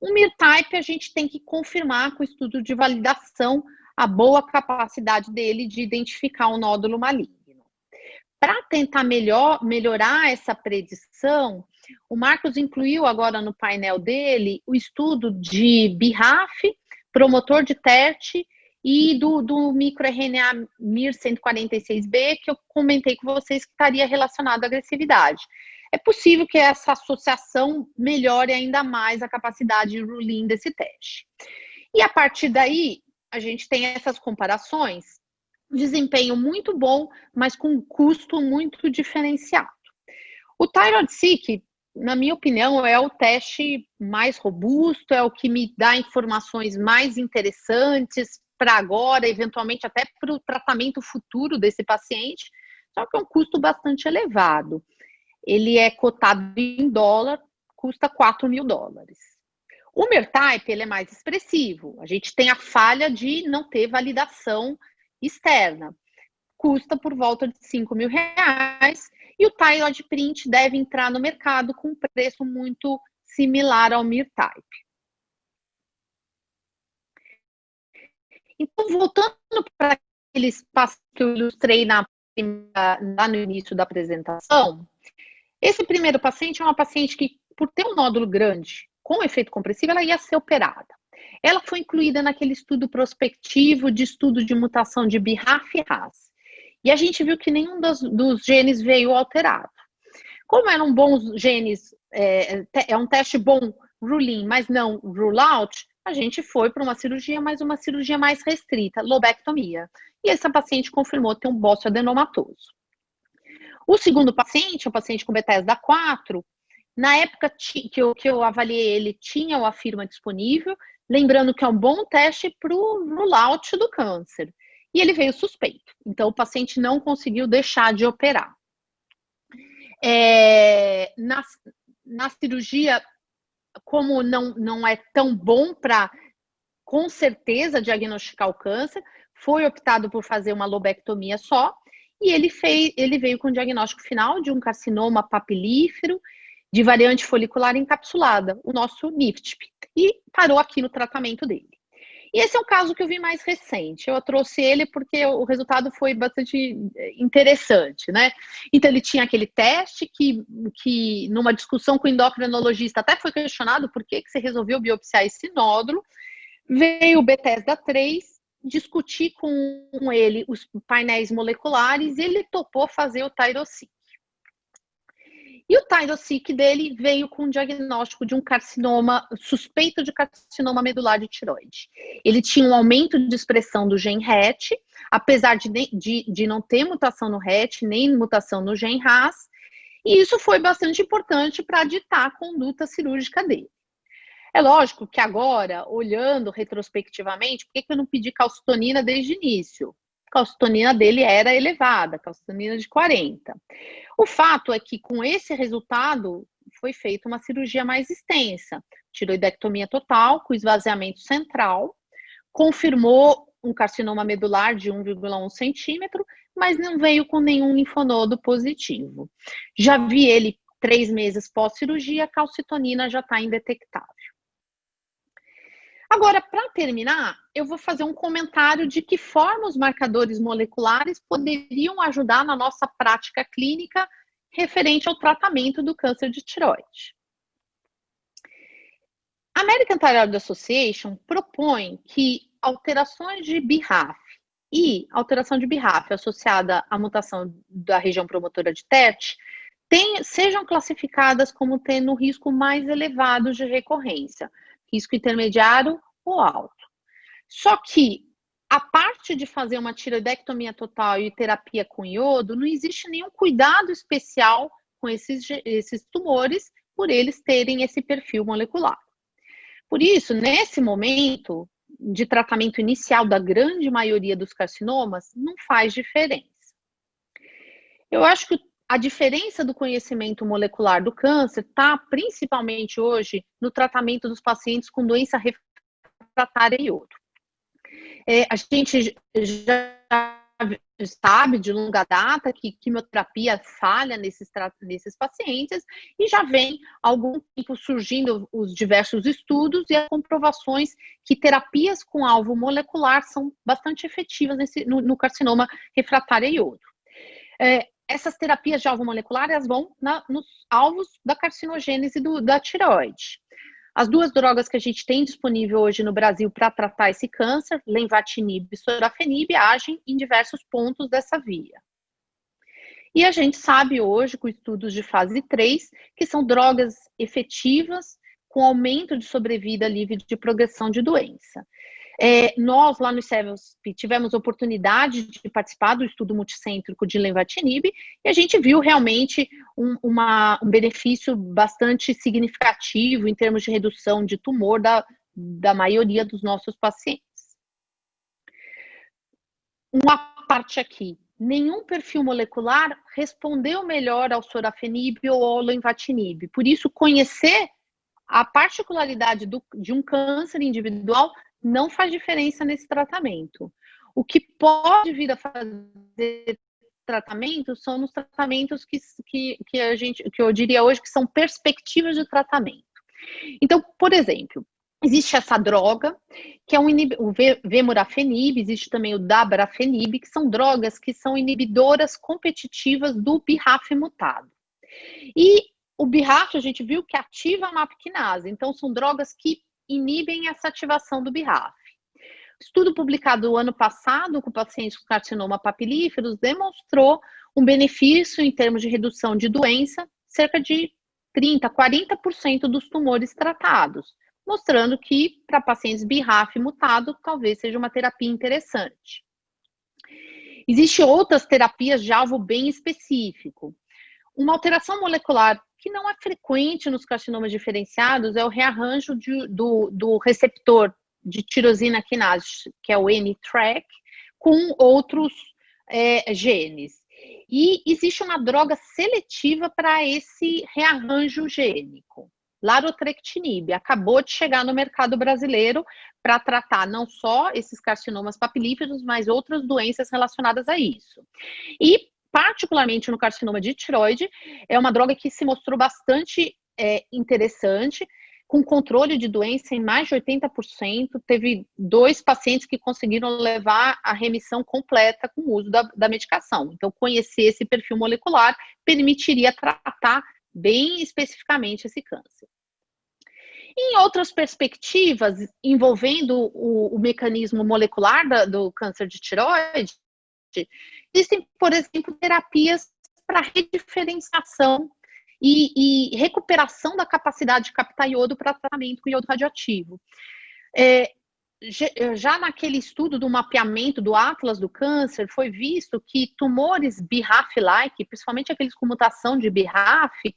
O MIR-Type a gente tem que confirmar com o estudo de validação a boa capacidade dele de identificar um nódulo maligno. Para tentar melhorar essa predição, o Marcos incluiu agora no painel dele o estudo de BRAF, promotor de TERT, e do microRNA MIR146B, que eu comentei com vocês que estaria relacionado à agressividade. É possível que essa associação melhore ainda mais a capacidade de rule-in desse teste. E a partir daí, a gente tem essas comparações, desempenho muito bom, mas com custo muito diferenciado. O Thyroid-Seq, na minha opinião, é o teste mais robusto, é o que me dá informações mais interessantes para agora, eventualmente até para o tratamento futuro desse paciente, só que é um custo bastante elevado. Ele é cotado em dólar, custa $4 mil. O MIR-Type, ele é mais expressivo. A gente tem a falha de não ter validação externa. Custa por volta de R$5 mil. E o Thyroid Print deve entrar no mercado com um preço muito similar ao MIR-Type. Então, voltando para aqueles passos que eu ilustrei lá no início da apresentação, esse primeiro paciente é uma paciente que, por ter um nódulo grande, com efeito compressivo, ela ia ser operada. Ela foi incluída naquele estudo prospectivo de estudo de mutação de BRAF e RAS. E a gente viu que nenhum dos genes veio alterado. Como eram bons genes, é um teste bom rule-in, mas não rule-out, a gente foi para uma cirurgia, mas uma cirurgia mais restrita, lobectomia. E essa paciente confirmou ter um bócio adenomatoso. O segundo paciente, o paciente com Bethesda 4, na época que eu avaliei ele, tinha o Afirma disponível, lembrando que é um bom teste para o rule-out do câncer. E ele veio suspeito. Então, o paciente não conseguiu deixar de operar. Na cirurgia, como não é tão bom para, com certeza, diagnosticar o câncer, foi optado por fazer uma lobectomia só, e ele veio com o diagnóstico final de um carcinoma papilífero de variante folicular encapsulada, o nosso NIFTP, e parou aqui no tratamento dele. E esse é o caso que eu vi mais recente. Eu trouxe ele porque o resultado foi bastante interessante, né? Então, ele tinha aquele teste que numa discussão com o endocrinologista, até foi questionado por que você resolveu biopsiar esse nódulo. Veio o Bethesda 3, discutir com ele os painéis moleculares, e ele topou fazer o Tyrosic. E o Tyrosic dele veio com um diagnóstico de um carcinoma, suspeito de carcinoma medular de tireoide. Ele tinha um aumento de expressão do gen RET, apesar de não ter mutação no RET, nem mutação no gen RAS, e isso foi bastante importante para ditar a conduta cirúrgica dele. É lógico que agora, olhando retrospectivamente, por que eu não pedi calcitonina desde o início? A calcitonina dele era elevada, calcitonina de 40. O fato é que, com esse resultado, foi feita uma cirurgia mais extensa. Tiroidectomia total, com esvaziamento central, confirmou um carcinoma medular de 1,1 centímetro, mas não veio com nenhum linfonodo positivo. Já vi ele 3 meses pós-cirurgia, a calcitonina já está indetectável. Agora, para terminar, eu vou fazer um comentário de que forma os marcadores moleculares poderiam ajudar na nossa prática clínica referente ao tratamento do câncer de tireoide. A American Thyroid Association propõe que alterações de BRAF e alteração de BRAF associada à mutação da região promotora de TET sejam classificadas como tendo risco mais elevado de recorrência, risco intermediário ou alto. Só que, a parte de fazer uma tiroidectomia total e terapia com iodo, não existe nenhum cuidado especial com esses tumores, por eles terem esse perfil molecular. Por isso, nesse momento de tratamento inicial da grande maioria dos carcinomas, não faz diferença. Eu acho que a diferença do conhecimento molecular do câncer está principalmente hoje no tratamento dos pacientes com doença refratária a iodo. A gente já sabe de longa data que quimioterapia falha nesses pacientes, e já vem há algum tempo surgindo os diversos estudos e as comprovações que terapias com alvo molecular são bastante efetivas no carcinoma refratário a iodo. Essas terapias de alvo molecular, elas vão nos alvos da carcinogênese da tireoide. As 2 drogas que a gente tem disponível hoje no Brasil para tratar esse câncer, lenvatinib e sorafenib, agem em diversos pontos dessa via. E a gente sabe hoje, com estudos de fase 3, que são drogas efetivas com aumento de sobrevida livre de progressão de doença. Nós, lá no ICEVSP, tivemos oportunidade de participar do estudo multicêntrico de lenvatinib, e a gente viu realmente um benefício bastante significativo em termos de redução de tumor da maioria dos nossos pacientes. Uma parte aqui, nenhum perfil molecular respondeu melhor ao sorafenib ou ao lenvatinib. Por isso, conhecer a particularidade de um câncer individual não faz diferença nesse tratamento. O que pode vir a fazer tratamento são nos tratamentos que eu diria hoje que são perspectivas de tratamento. Então, por exemplo, existe essa droga, que é o vemurafenib, existe também o dabrafenib, que são drogas que são inibidoras competitivas do BRAF mutado. E o BRAF, a gente viu que ativa a MAP quinase, então são drogas que inibem essa ativação do BRAF. Estudo publicado no ano passado com pacientes com carcinoma papilíferos demonstrou um benefício em termos de redução de doença, cerca de 30%, 40% dos tumores tratados, mostrando que para pacientes BRAF mutado, talvez seja uma terapia interessante. Existem outras terapias de alvo bem específico. Uma alteração molecular que não é frequente nos carcinomas diferenciados é o rearranjo do receptor de tirosina quinase, que é o NTRK, com outros genes. E existe uma droga seletiva para esse rearranjo gênico. Larotrectinib acabou de chegar no mercado brasileiro para tratar não só esses carcinomas papilíferos, mas outras doenças relacionadas a isso. E, particularmente no carcinoma de tireoide, é uma droga que se mostrou bastante interessante, com controle de doença em mais de 80%. Teve 2 pacientes que conseguiram levar a remissão completa com o uso da medicação. Então, conhecer esse perfil molecular permitiria tratar bem especificamente esse câncer. Em outras perspectivas, envolvendo o mecanismo molecular do câncer de tireoide, existem, por exemplo, terapias para rediferenciação e recuperação da capacidade de captar iodo para tratamento com iodo radioativo. Já naquele estudo do mapeamento do Atlas do Câncer, foi visto que tumores BRAF-like, principalmente aqueles com mutação de BRAF,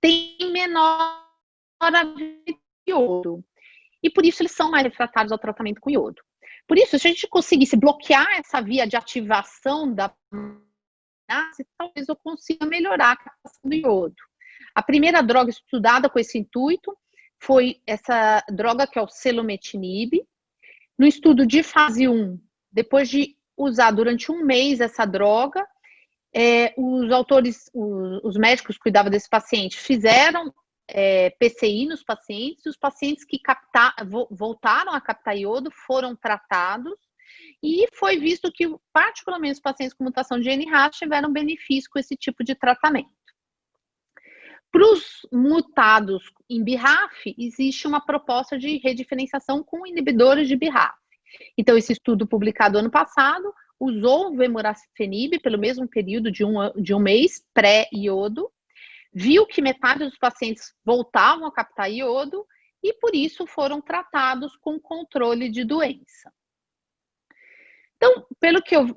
têm menor iodo. E por isso eles são mais refratários ao tratamento com iodo. Por isso, se a gente conseguisse bloquear essa via de ativação da talvez eu consiga melhorar a captação do iodo. A primeira droga estudada com esse intuito foi essa droga que é o selumetinib. No estudo de fase 1, depois de usar durante 1 mês essa droga, os médicos que cuidavam desse paciente fizeram PCI nos pacientes, e os pacientes que voltaram a captar iodo foram tratados, e foi visto que, particularmente, os pacientes com mutação de NRAS tiveram benefício com esse tipo de tratamento. Para os mutados em BRAF, existe uma proposta de rediferenciação com inibidores de BRAF. Então, esse estudo publicado ano passado usou o vemurafenib pelo mesmo período de um mês, pré-iodo, viu que metade dos pacientes voltavam a captar iodo e, por isso, foram tratados com controle de doença. Então, pelo que eu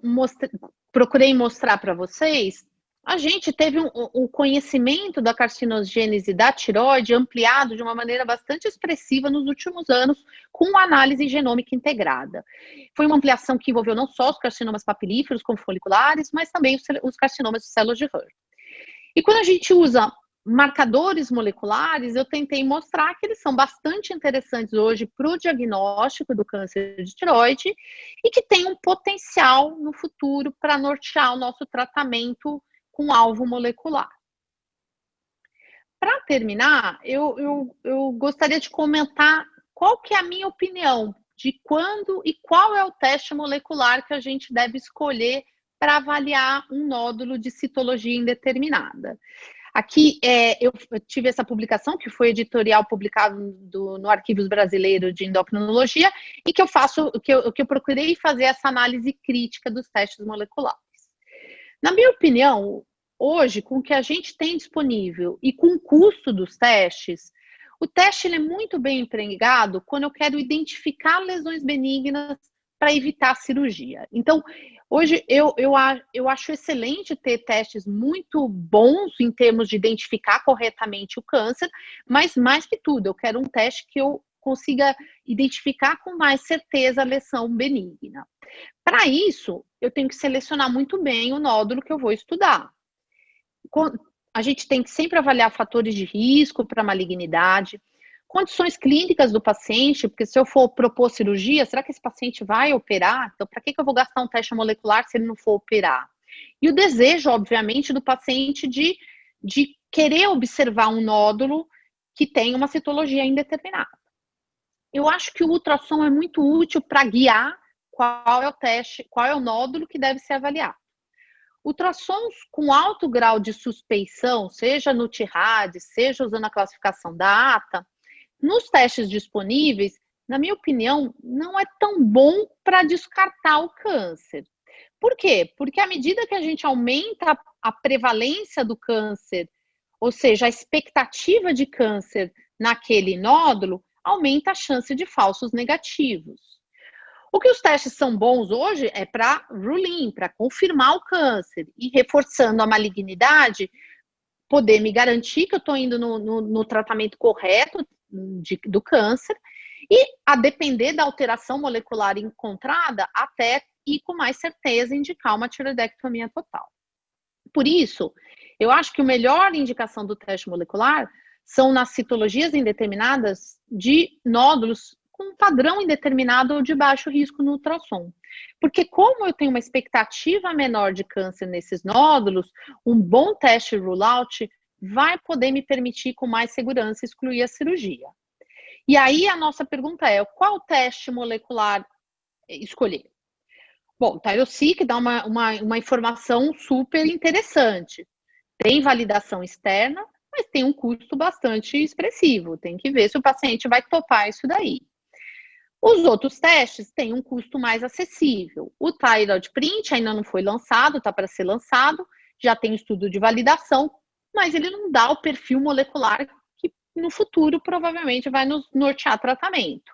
procurei mostrar para vocês, a gente teve um conhecimento da carcinogênese da tireoide ampliado de uma maneira bastante expressiva nos últimos anos, com análise genômica integrada. Foi uma ampliação que envolveu não só os carcinomas papilíferos, como foliculares, mas também os carcinomas de células de Hurd. E quando a gente usa marcadores moleculares, eu tentei mostrar que eles são bastante interessantes hoje para o diagnóstico do câncer de tireoide e que tem um potencial no futuro para nortear o nosso tratamento com alvo molecular. Para terminar, eu gostaria de comentar qual que é a minha opinião de quando e qual é o teste molecular que a gente deve escolher para avaliar um nódulo de citologia indeterminada. Aqui eu tive essa publicação, que foi editorial publicado no Arquivos Brasileiro de Endocrinologia, e que eu procurei fazer essa análise crítica dos testes moleculares. Na minha opinião, hoje, com o que a gente tem disponível e com o custo dos testes, o teste ele é muito bem empregado quando eu quero identificar lesões benignas para evitar a cirurgia. Então, hoje eu acho excelente ter testes muito bons em termos de identificar corretamente o câncer, mas mais que tudo, eu quero um teste que eu consiga identificar com mais certeza a lesão benigna. Para isso, eu tenho que selecionar muito bem o nódulo que eu vou estudar. A gente tem que sempre avaliar fatores de risco para malignidade, condições clínicas do paciente, porque se eu for propor cirurgia, será que esse paciente vai operar? Então, para que eu vou gastar um teste molecular se ele não for operar? E o desejo, obviamente, do paciente de querer observar um nódulo que tem uma citologia indeterminada. Eu acho que o ultrassom é muito útil para guiar qual é o teste, qual é o nódulo que deve ser avaliado. Ultrassons com alto grau de suspeição, seja no TIRAD, seja usando a classificação da ATA, nos testes disponíveis, na minha opinião, não é tão bom para descartar o câncer. Por quê? Porque à medida que a gente aumenta a prevalência do câncer, ou seja, a expectativa de câncer naquele nódulo, aumenta a chance de falsos negativos. O que os testes são bons hoje é para rule-in, para confirmar o câncer e reforçando a malignidade, poder me garantir que eu estou indo no tratamento correto do câncer e, a depender da alteração molecular encontrada, até ir com mais certeza indicar uma tiroidectomia total. Por isso, eu acho que a melhor indicação do teste molecular são nas citologias indeterminadas de nódulos com um padrão indeterminado ou de baixo risco no ultrassom. Porque como eu tenho uma expectativa menor de câncer nesses nódulos, um bom teste rule-out vai poder me permitir com mais segurança excluir a cirurgia. E aí a nossa pergunta é, qual teste molecular escolher? Bom, o Tyro-Seq dá uma informação super interessante. Tem validação externa, mas tem um custo bastante expressivo. Tem que ver se o paciente vai topar isso daí. Os outros testes têm um custo mais acessível. O Thyroid Print ainda não foi lançado, está para ser lançado, já tem estudo de validação, mas ele não dá o perfil molecular que no futuro provavelmente vai nos nortear tratamento.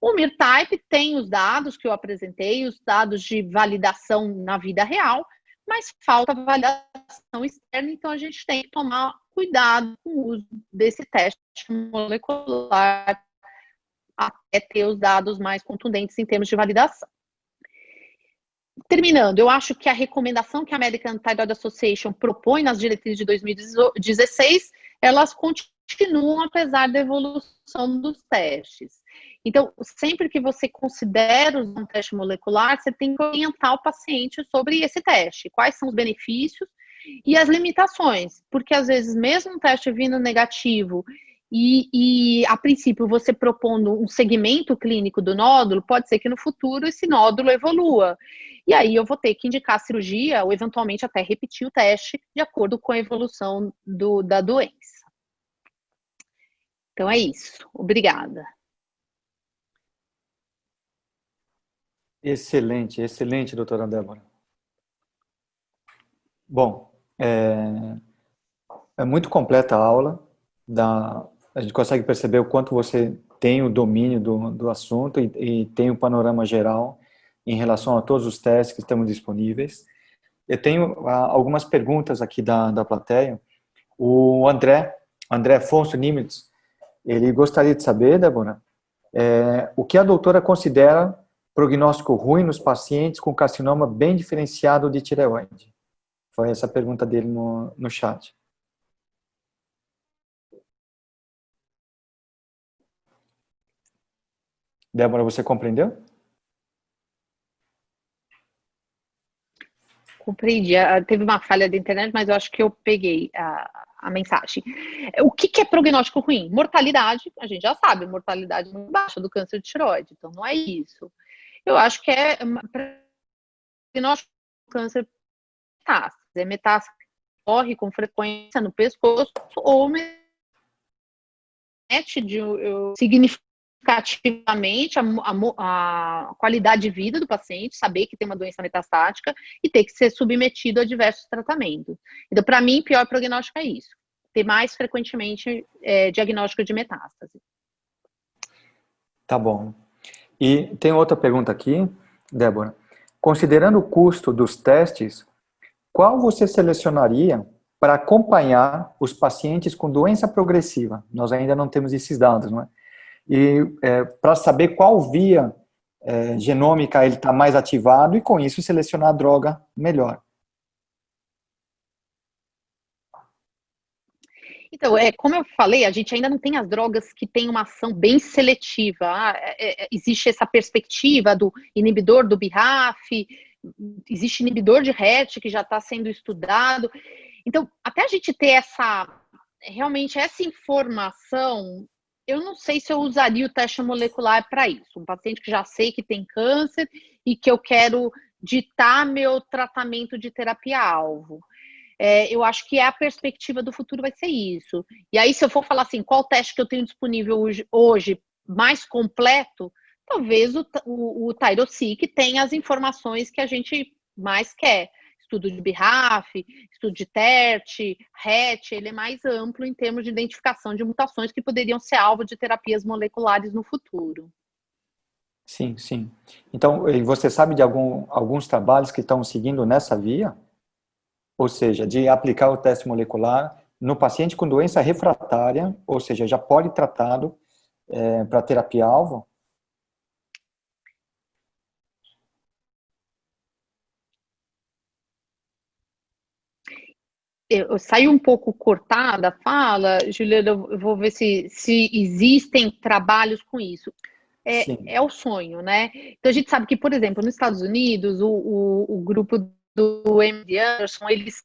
O MIR-Type tem os dados que eu apresentei, os dados de validação na vida real, mas falta validação externa, então a gente tem que tomar cuidado com o uso desse teste molecular até ter os dados mais contundentes em termos de validação. Terminando, eu acho que a recomendação que a American Thyroid Association propõe nas diretrizes de 2016, elas continuam apesar da evolução dos testes. Então, sempre que você considera um teste molecular, você tem que orientar o paciente sobre esse teste, quais são os benefícios e as limitações, porque às vezes mesmo um teste vindo negativo e a princípio você propondo um segmento clínico do nódulo, pode ser que no futuro esse nódulo evolua. E aí eu vou ter que indicar a cirurgia ou eventualmente até repetir o teste de acordo com a evolução da doença. Então é isso. Obrigada. Excelente, excelente, doutora Débora. Bom, é muito completa a aula. A gente consegue perceber o quanto você tem o domínio do assunto e tem um panorama geral em relação a todos os testes que estão disponíveis. Eu tenho algumas perguntas aqui da plateia. O André Afonso Nimitz, ele gostaria de saber, Débora, o que a doutora considera prognóstico ruim nos pacientes com carcinoma bem diferenciado de tireoide? Foi essa a pergunta dele no chat. Débora, você compreendeu? Compreendi. Teve uma falha da internet, mas eu acho que eu peguei a mensagem. O que é prognóstico ruim? Mortalidade, a gente já sabe, mortalidade muito baixa do câncer de tireoide, então não é isso. Eu acho que é prognóstico do câncer metástase. Metástase corre com frequência no pescoço ou mete significativamente a qualidade de vida do paciente, saber que tem uma doença metastática e ter que ser submetido a diversos tratamentos. Então, para mim, pior prognóstico é isso. Ter mais frequentemente diagnóstico de metástase. Tá bom. E tem outra pergunta aqui, Débora. Considerando o custo dos testes, qual você selecionaria para acompanhar os pacientes com doença progressiva? Nós ainda não temos esses dados, não é? E para saber qual via genômica ele está mais ativado e, com isso, selecionar a droga melhor. Então, como eu falei, a gente ainda não tem as drogas que têm uma ação bem seletiva. Existe essa perspectiva do inibidor do BRAF, existe inibidor de RET que já está sendo estudado. Então, até a gente ter realmente essa informação, eu não sei se eu usaria o teste molecular para isso. Um paciente que já sei que tem câncer e que eu quero ditar meu tratamento de terapia-alvo. Eu acho que a perspectiva do futuro vai ser isso. E aí, se eu for falar assim, qual teste que eu tenho disponível hoje mais completo, talvez o Tyro-Seq tenha as informações que a gente mais quer. estudo de BRAF, estudo de TERT, RET, ele é mais amplo em termos de identificação de mutações que poderiam ser alvo de terapias moleculares no futuro. Sim, sim. Então, e você sabe de alguns trabalhos que estão seguindo nessa via? Ou seja, de aplicar o teste molecular no paciente com doença refratária, ou seja, já politratado para terapia-alvo? Eu saí um pouco cortada a fala, Juliana, eu vou ver se existem trabalhos com isso. Sim, É o sonho, né? Então a gente sabe que, por exemplo, nos Estados Unidos, o grupo do MD Anderson, eles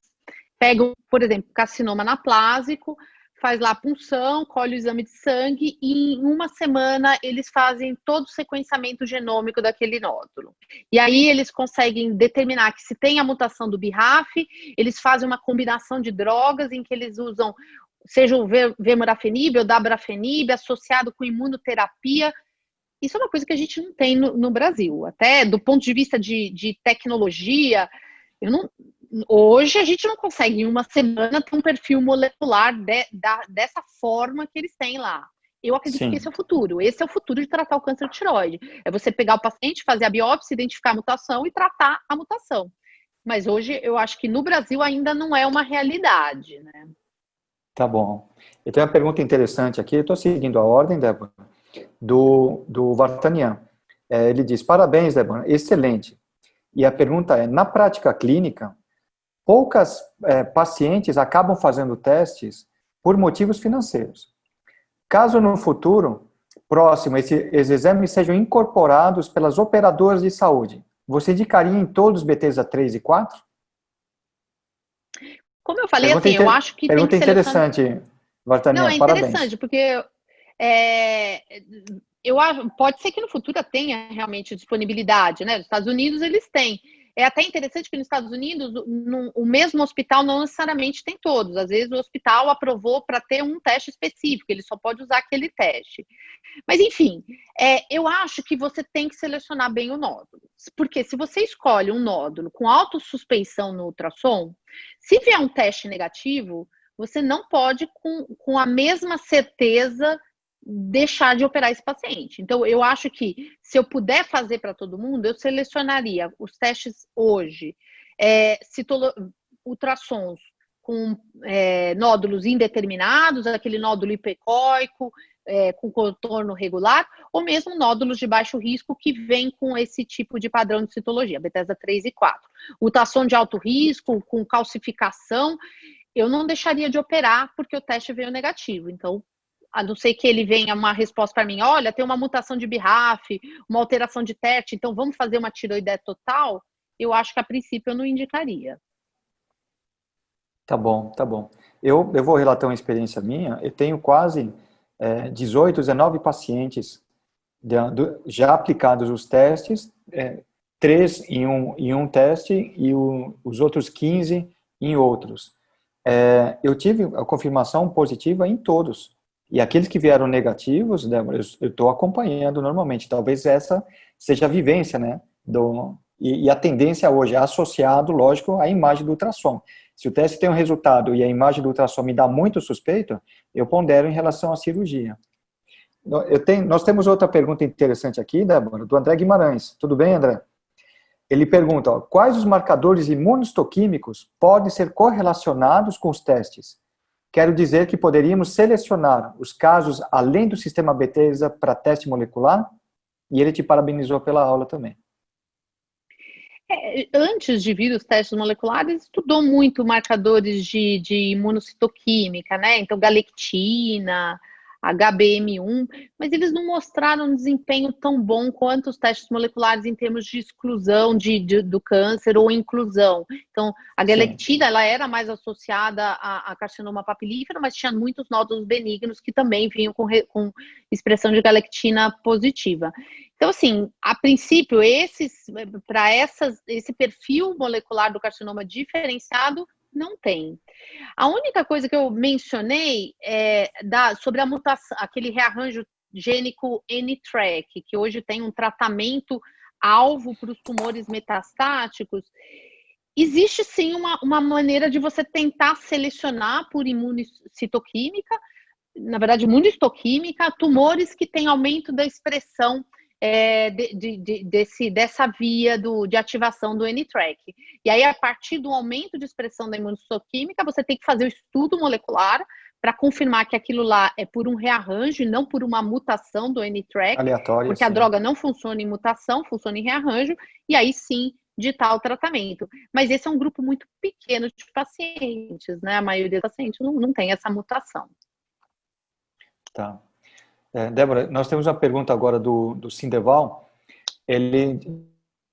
pegam, por exemplo, carcinoma anaplásico, faz lá a punção, colhe o exame de sangue e em uma semana eles fazem todo o sequenciamento genômico daquele nódulo. E aí eles conseguem determinar que se tem a mutação do BRAF, eles fazem uma combinação de drogas em que eles usam, seja o vemurafenib ou dabrafenib, associado com imunoterapia. Isso é uma coisa que a gente não tem no Brasil. Até do ponto de vista de tecnologia, hoje a gente não consegue em uma semana ter um perfil molecular dessa forma que eles têm lá. Eu acredito que sim. esse é o futuro. Esse é o futuro de tratar o câncer de tireoide. É você pegar o paciente, fazer a biópsia, identificar a mutação e tratar a mutação. Mas hoje eu acho que no Brasil ainda não é uma realidade, né? Tá bom. Eu tenho uma pergunta interessante aqui, eu estou seguindo a ordem, Débora, do Vartanian. Ele diz, parabéns, Débora, excelente. E a pergunta é, na prática clínica, poucas pacientes acabam fazendo testes por motivos financeiros. Caso no futuro próximo esses exames sejam incorporados pelas operadoras de saúde, você indicaria em todos os BTs a 3 e 4? Como eu falei, assim, eu acho que tem que Pergunta selecionar. interessante, Não, Vartanian, é parabéns. interessante, porque é, pode ser que no futuro tenha realmente disponibilidade, né? Nos Estados Unidos eles têm. É até interessante que nos Estados Unidos o mesmo hospital não necessariamente tem todos. Às vezes o hospital aprovou para ter um teste específico, ele só pode usar aquele teste. Mas enfim, eu acho que você tem que selecionar bem o nódulo. Porque se você escolhe um nódulo com autossuspeição no ultrassom, se vier um teste negativo, você não pode, com a mesma certeza, deixar de operar esse paciente. Então, eu acho que se eu puder fazer para todo mundo, eu selecionaria os testes hoje, ultrassons com nódulos indeterminados, aquele nódulo hipecóico, com contorno regular, ou mesmo nódulos de baixo risco que vêm com esse tipo de padrão de citologia, Bethesda 3 e 4. Ultrassom de alto risco, com calcificação, eu não deixaria de operar porque o teste veio negativo. Então, a não ser que ele venha uma resposta para mim, olha, tem uma mutação de BRAF, uma alteração de TERT, então vamos fazer uma tiroideia total, eu acho que a princípio eu não indicaria. Tá bom, tá bom. Eu vou relatar uma experiência minha. Eu tenho quase 18, 19 pacientes já aplicados os testes, 3 em um teste e os outros 15 em outros. Eu tive a confirmação positiva em todos. E aqueles que vieram negativos, Débora, eu estou acompanhando normalmente. Talvez essa seja a vivência, né? E a tendência hoje é associado, lógico, à imagem do ultrassom. Se o teste tem um resultado e a imagem do ultrassom me dá muito suspeito, eu pondero em relação à cirurgia. Nós temos outra pergunta interessante aqui, Débora, do André Guimarães. Tudo bem, André? Ele pergunta, quais os marcadores imunohistoquímicos podem ser correlacionados com os testes? Quero dizer que poderíamos selecionar os casos além do sistema Bethesda para teste molecular? E ele te parabenizou pela aula também. Antes de vir os testes moleculares, estudou muito marcadores de imunocitoquímica, né? Então, galectina, HBM1, mas eles não mostraram um desempenho tão bom quanto os testes moleculares em termos de exclusão do câncer ou inclusão. Então, a Sim. galectina, ela era mais associada a carcinoma papilífero, mas tinha muitos nódulos benignos que também vinham com expressão de galectina positiva. Então, assim, a princípio, esse perfil molecular do carcinoma diferenciado não tem. A única coisa que eu mencionei sobre a mutação, aquele rearranjo gênico N-TRK, que hoje tem um tratamento alvo para os tumores metastáticos. existe sim uma maneira de você tentar selecionar por imunocitoquímica, na verdade, imunistoquímica, tumores que têm aumento da expressão dessa via de ativação do N-TRK. E aí, a partir do aumento de expressão da imunistoquímica, você tem que fazer o estudo molecular para confirmar que aquilo lá é por um rearranjo e não por uma mutação do N-TRK, Aleatória, porque a sim. droga não funciona em mutação, funciona em rearranjo, e aí sim ditar o tratamento. Mas esse é um grupo muito pequeno de pacientes, né? A maioria dos pacientes não tem essa mutação. Tá. Débora, nós temos uma pergunta agora do Sindeval. Ele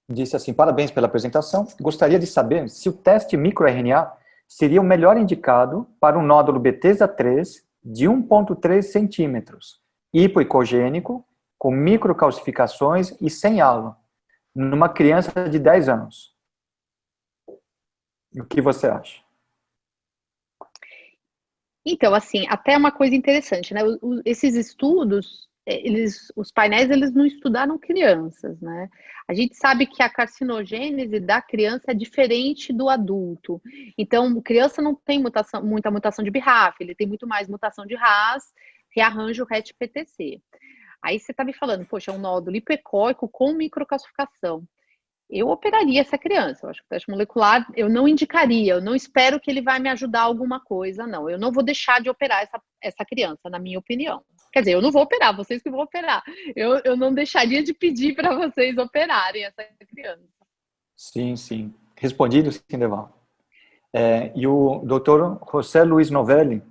disse assim: parabéns pela apresentação. Gostaria de saber se o teste microRNA seria o melhor indicado para um nódulo Bethesda-3 de 1,3 centímetros, hipoicogênico, com microcalcificações e sem halo, numa criança de 10 anos. O que você acha? Então, assim, até uma coisa interessante, né? Esses estudos, os painéis, eles não estudaram crianças, né? A gente sabe que a carcinogênese da criança é diferente do adulto. Então, criança não tem muita mutação de BRAF, ele tem muito mais mutação de RAS, rearranjo RET-PTC. Aí você está me falando, poxa, é um nódulo hipoecóico com microcalcificação. Eu operaria essa criança. Eu acho que o teste molecular eu não indicaria, eu não espero que ele vai me ajudar alguma coisa, não. Eu não vou deixar de operar essa criança, na minha opinião. Quer dizer, eu não vou operar, vocês que vão operar. Eu não deixaria de pedir para vocês operarem essa criança. Sim, sim. Respondido, sim, Deval. E o doutor José Luiz Novelli,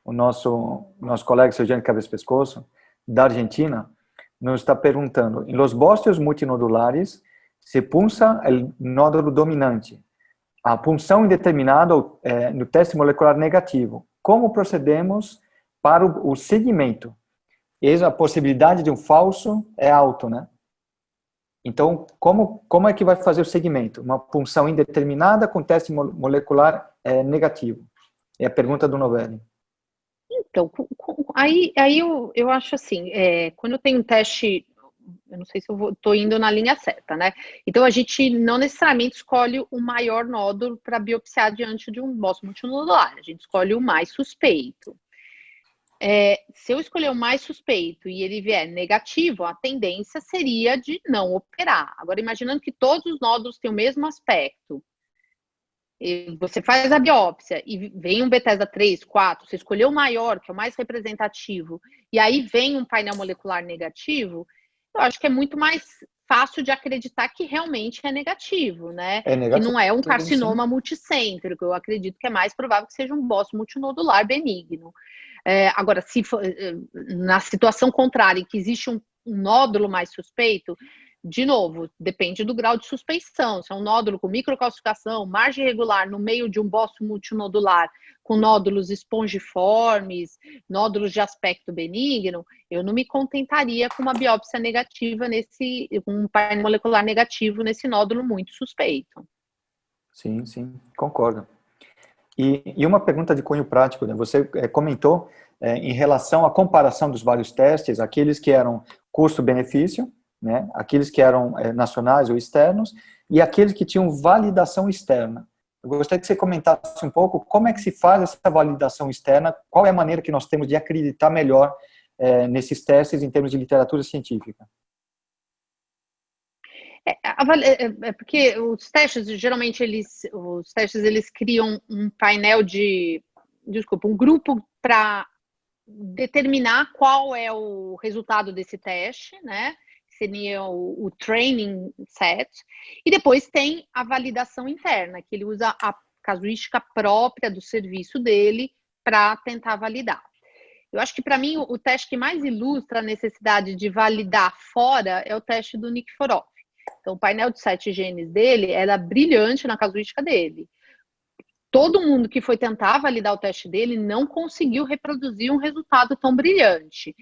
o nosso colega cirurgião de cabeça e pescoço, da Argentina, nos está perguntando: em los bósteos multinodulares se punça o nódulo dominante, a punção indeterminada no teste molecular negativo. Como procedemos para o segmento? A possibilidade de um falso é alto, né? Então, como é que vai fazer o segmento? Uma punção indeterminada com teste molecular negativo? É a pergunta do Novelli. Então, aí eu acho assim, quando eu tenho um teste, eu não sei se eu estou indo na linha certa, né? Então, a gente não necessariamente escolhe o maior nódulo para biopsiar diante de um bócio multinodular, a gente escolhe o mais suspeito. Se eu escolher o mais suspeito e ele vier negativo, a tendência seria de não operar. Agora, imaginando que todos os nódulos têm o mesmo aspecto, e você faz a biópsia e vem um Bethesda 3, 4, você escolheu o maior, que é o mais representativo, e aí vem um painel molecular negativo, eu acho que é muito mais fácil de acreditar que realmente é negativo, né? É negativo, que não é um sim. carcinoma multicêntrico. Eu acredito que é mais provável que seja um bócio multinodular benigno. Agora, se for, na situação contrária, em que existe um nódulo mais suspeito, de novo, depende do grau de suspeição. Se é um nódulo com microcalcificação, margem irregular no meio de um bócio multinodular, com nódulos espongiformes, nódulos de aspecto benigno, eu não me contentaria com uma biópsia negativa um painel molecular negativo nesse nódulo muito suspeito. Sim, sim, concordo. E uma pergunta de cunho prático, né? Você comentou em relação à comparação dos vários testes, aqueles que eram custo-benefício, né? Aqueles que eram nacionais ou externos, e aqueles que tinham validação externa. Eu gostaria que você comentasse um pouco como é que se faz essa validação externa, qual é a maneira que nós temos de acreditar melhor nesses testes em termos de literatura científica. Porque os testes, geralmente, eles criam um painel um grupo para determinar qual é o resultado desse teste, né? Seria o training set, e depois tem a validação interna, que ele usa a casuística própria do serviço dele para tentar validar. Eu acho que, para mim, o teste que mais ilustra a necessidade de validar fora é o teste do Nikiforov. Então, o painel de 7 genes dele era brilhante na casuística dele. Todo mundo que foi tentar validar o teste dele não conseguiu reproduzir um resultado tão brilhante.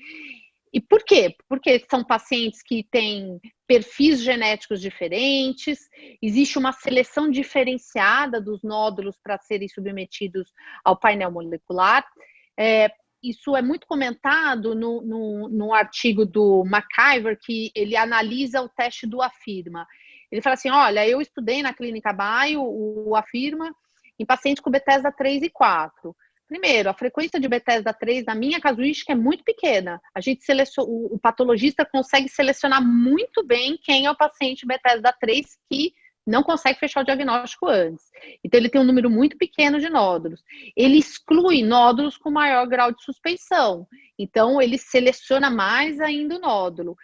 E por quê? Porque são pacientes que têm perfis genéticos diferentes, existe uma seleção diferenciada dos nódulos para serem submetidos ao painel molecular. Isso é muito comentado no artigo do McIver, que ele analisa o teste do Afirma. Ele fala assim, olha, eu estudei na clínica Baio, o afirma, em pacientes com Bethesda 3 e 4. Primeiro, a frequência de Bethesda 3 na minha casuística é muito pequena. A gente o patologista consegue selecionar muito bem quem é o paciente Bethesda 3 que não consegue fechar o diagnóstico antes. Então, ele tem um número muito pequeno de nódulos. Ele exclui nódulos com maior grau de suspeição. Então, ele seleciona mais ainda o nódulo.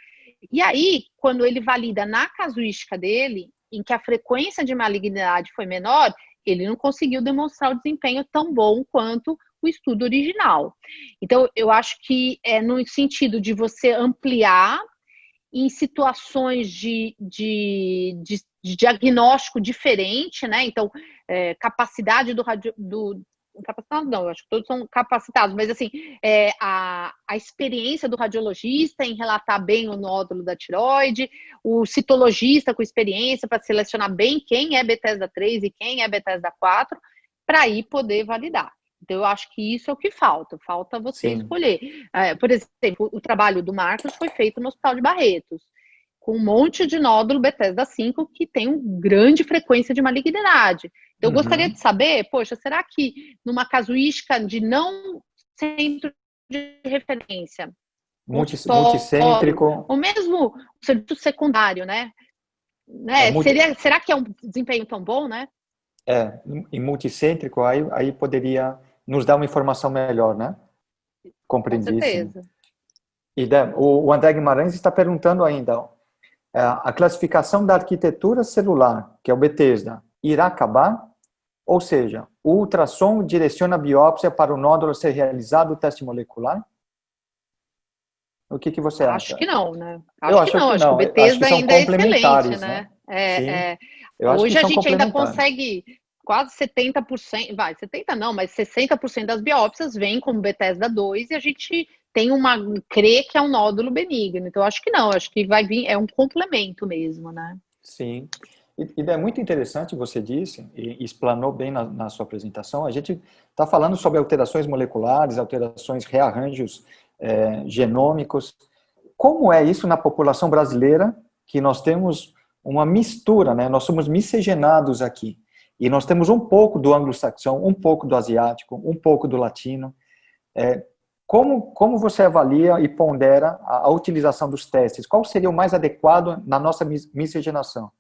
E aí, quando ele valida na casuística dele, em que a frequência de malignidade foi menor, ele não conseguiu demonstrar o desempenho tão bom quanto o estudo original. Então, eu acho que é no sentido de você ampliar em situações de diagnóstico diferente, né? Então, capacidade capacitado não, eu acho que todos são capacitados, mas assim, a experiência do radiologista em relatar bem o nódulo da tireoide, o citologista com experiência para selecionar bem quem é Bethesda 3 e quem é Bethesda 4, para aí poder validar. Então, eu acho que isso é o que falta você escolher. Por exemplo, o trabalho do Marcos foi feito no Hospital de Barretos, com um monte de nódulo Bethesda 5 que tem uma grande frequência de malignidade. Então, eu gostaria de saber, poxa, será que numa casuística de não centro de referência, multicêntrico, ou mesmo serviço secundário, né? Será que é um desempenho tão bom, né? Em multicêntrico, aí poderia nos dar uma informação melhor, né? Compreendíssimo. Com certeza. E o André Guimarães está perguntando ainda, a classificação da arquitetura celular, que é o Bethesda, irá acabar? Ou seja, o ultrassom direciona a biópsia para o nódulo ser realizado o teste molecular? O que você acha? Acho que não, né? Acho que o Bethesda ainda é excelente, né? Hoje a gente ainda consegue quase 70%, 70% não, mas 60% das biópsias vêm como Bethesda 2 e a gente crê que é um nódulo benigno. Então, acho que não, acho que vai vir, é um complemento mesmo, né? Sim. E é muito interessante, você disse, e explanou bem na sua apresentação, a gente está falando sobre alterações moleculares, alterações, rearranjos genômicos. Como é isso na população brasileira, que nós temos uma mistura, né? Nós somos miscigenados aqui. E nós temos um pouco do anglo-saxão, um pouco do asiático, um pouco do latino. Como você avalia e pondera a utilização dos testes? Qual seria o mais adequado na nossa miscigenação?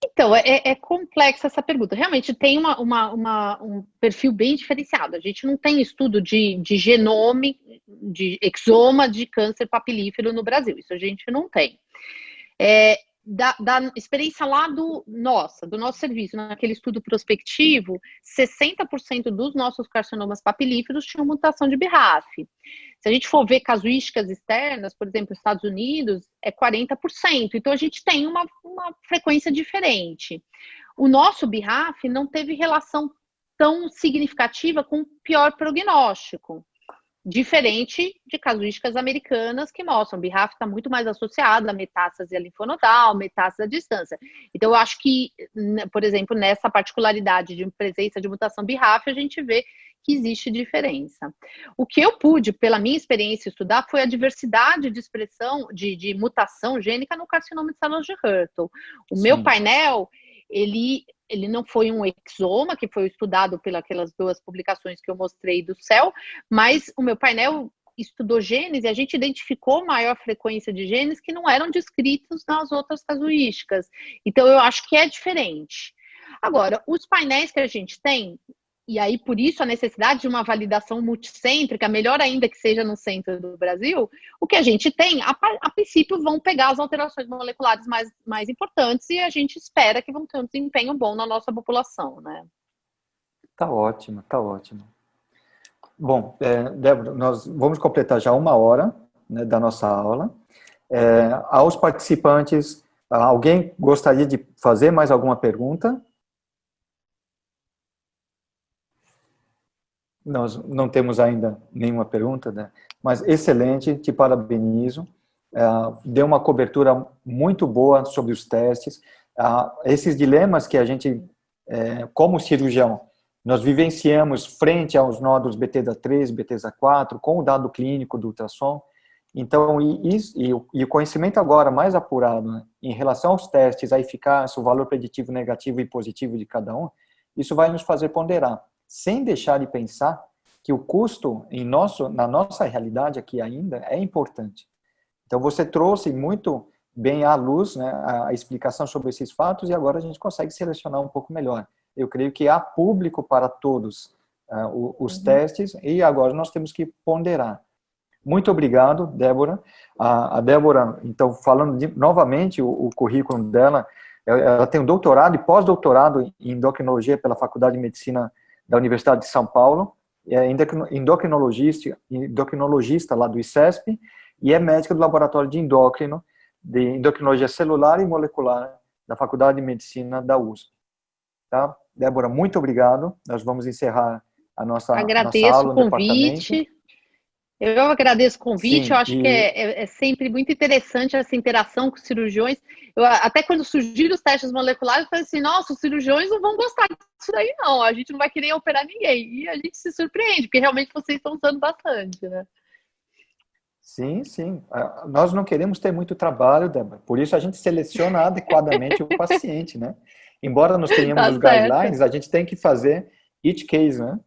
Então, é complexa essa pergunta. Realmente tem um perfil bem diferenciado. A gente não tem estudo de genome, de exoma de câncer papilífero no Brasil. Isso a gente não tem. Da experiência lá do nosso serviço, naquele estudo prospectivo, 60% dos nossos carcinomas papilíferos tinham mutação de BRAF. Se a gente for ver casuísticas externas, por exemplo, Estados Unidos, é 40%. Então, a gente tem uma frequência diferente. O nosso BRAF não teve relação tão significativa com pior prognóstico. Diferente de casuísticas americanas que mostram, o BRAF está muito mais associado a metástase linfonodal, metástase à distância. Então, eu acho que, por exemplo, nessa particularidade de presença de mutação BRAF, a gente vê que existe diferença. O que eu pude, pela minha experiência, estudar foi a diversidade de expressão, de mutação gênica no carcinoma de células de Hürtl. O meu painel, ele não foi um exoma, que foi estudado pelas duas publicações que eu mostrei do céu, mas o meu painel estudou genes e a gente identificou maior frequência de genes que não eram descritos nas outras casuísticas. Então, eu acho que é diferente. Agora, os painéis que a gente tem, e aí por isso a necessidade de uma validação multicêntrica, melhor ainda que seja no centro do Brasil, o que a gente tem, a princípio vão pegar as alterações moleculares mais importantes e a gente espera que vão ter um desempenho bom na nossa população, né? Tá ótimo, tá ótimo. Bom, Débora, nós vamos completar já 1 hora, né, da nossa aula. Aos participantes, alguém gostaria de fazer mais alguma pergunta? Nós não temos ainda nenhuma pergunta, né? Mas excelente, te parabenizo. Deu uma cobertura muito boa sobre os testes. Esses dilemas que a gente, como cirurgião, nós vivenciamos frente aos nódulos Bethesda 3, Bethesda 4, com o dado clínico do ultrassom, Então, e o conhecimento agora mais apurado, né, em relação aos testes, a eficácia, o valor preditivo negativo e positivo de cada um, isso vai nos fazer ponderar, sem deixar de pensar que o custo na nossa realidade aqui ainda é importante. Então, você trouxe muito bem à luz, né, a explicação sobre esses fatos, e agora a gente consegue selecionar um pouco melhor. Eu creio que há público para todos os testes, e agora nós temos que ponderar. Muito obrigado, Débora. A Débora, então, falando novamente o currículo dela, ela tem um doutorado e pós-doutorado em endocrinologia pela Faculdade de Medicina da Universidade de São Paulo, é endocrinologista lá do ICESP, e é médica do Laboratório de Endocrinologia Celular e Molecular da Faculdade de Medicina da USP. Tá? Débora, muito obrigado. Nós vamos encerrar a nossa Agradeço aula o no departamento. convite. Eu agradeço o convite, Sim, eu acho que é sempre muito interessante essa interação com os cirurgiões. Até quando surgiram os testes moleculares, eu falei assim, nossa, os cirurgiões não vão gostar disso daí não, a gente não vai querer operar ninguém. E a gente se surpreende, porque realmente vocês estão usando bastante, né? Sim, sim. Nós não queremos ter muito trabalho, Débora. Por isso a gente seleciona adequadamente o paciente, né? Embora nós tenhamos Tá os certo. guidelines, a gente tem que fazer each case, né?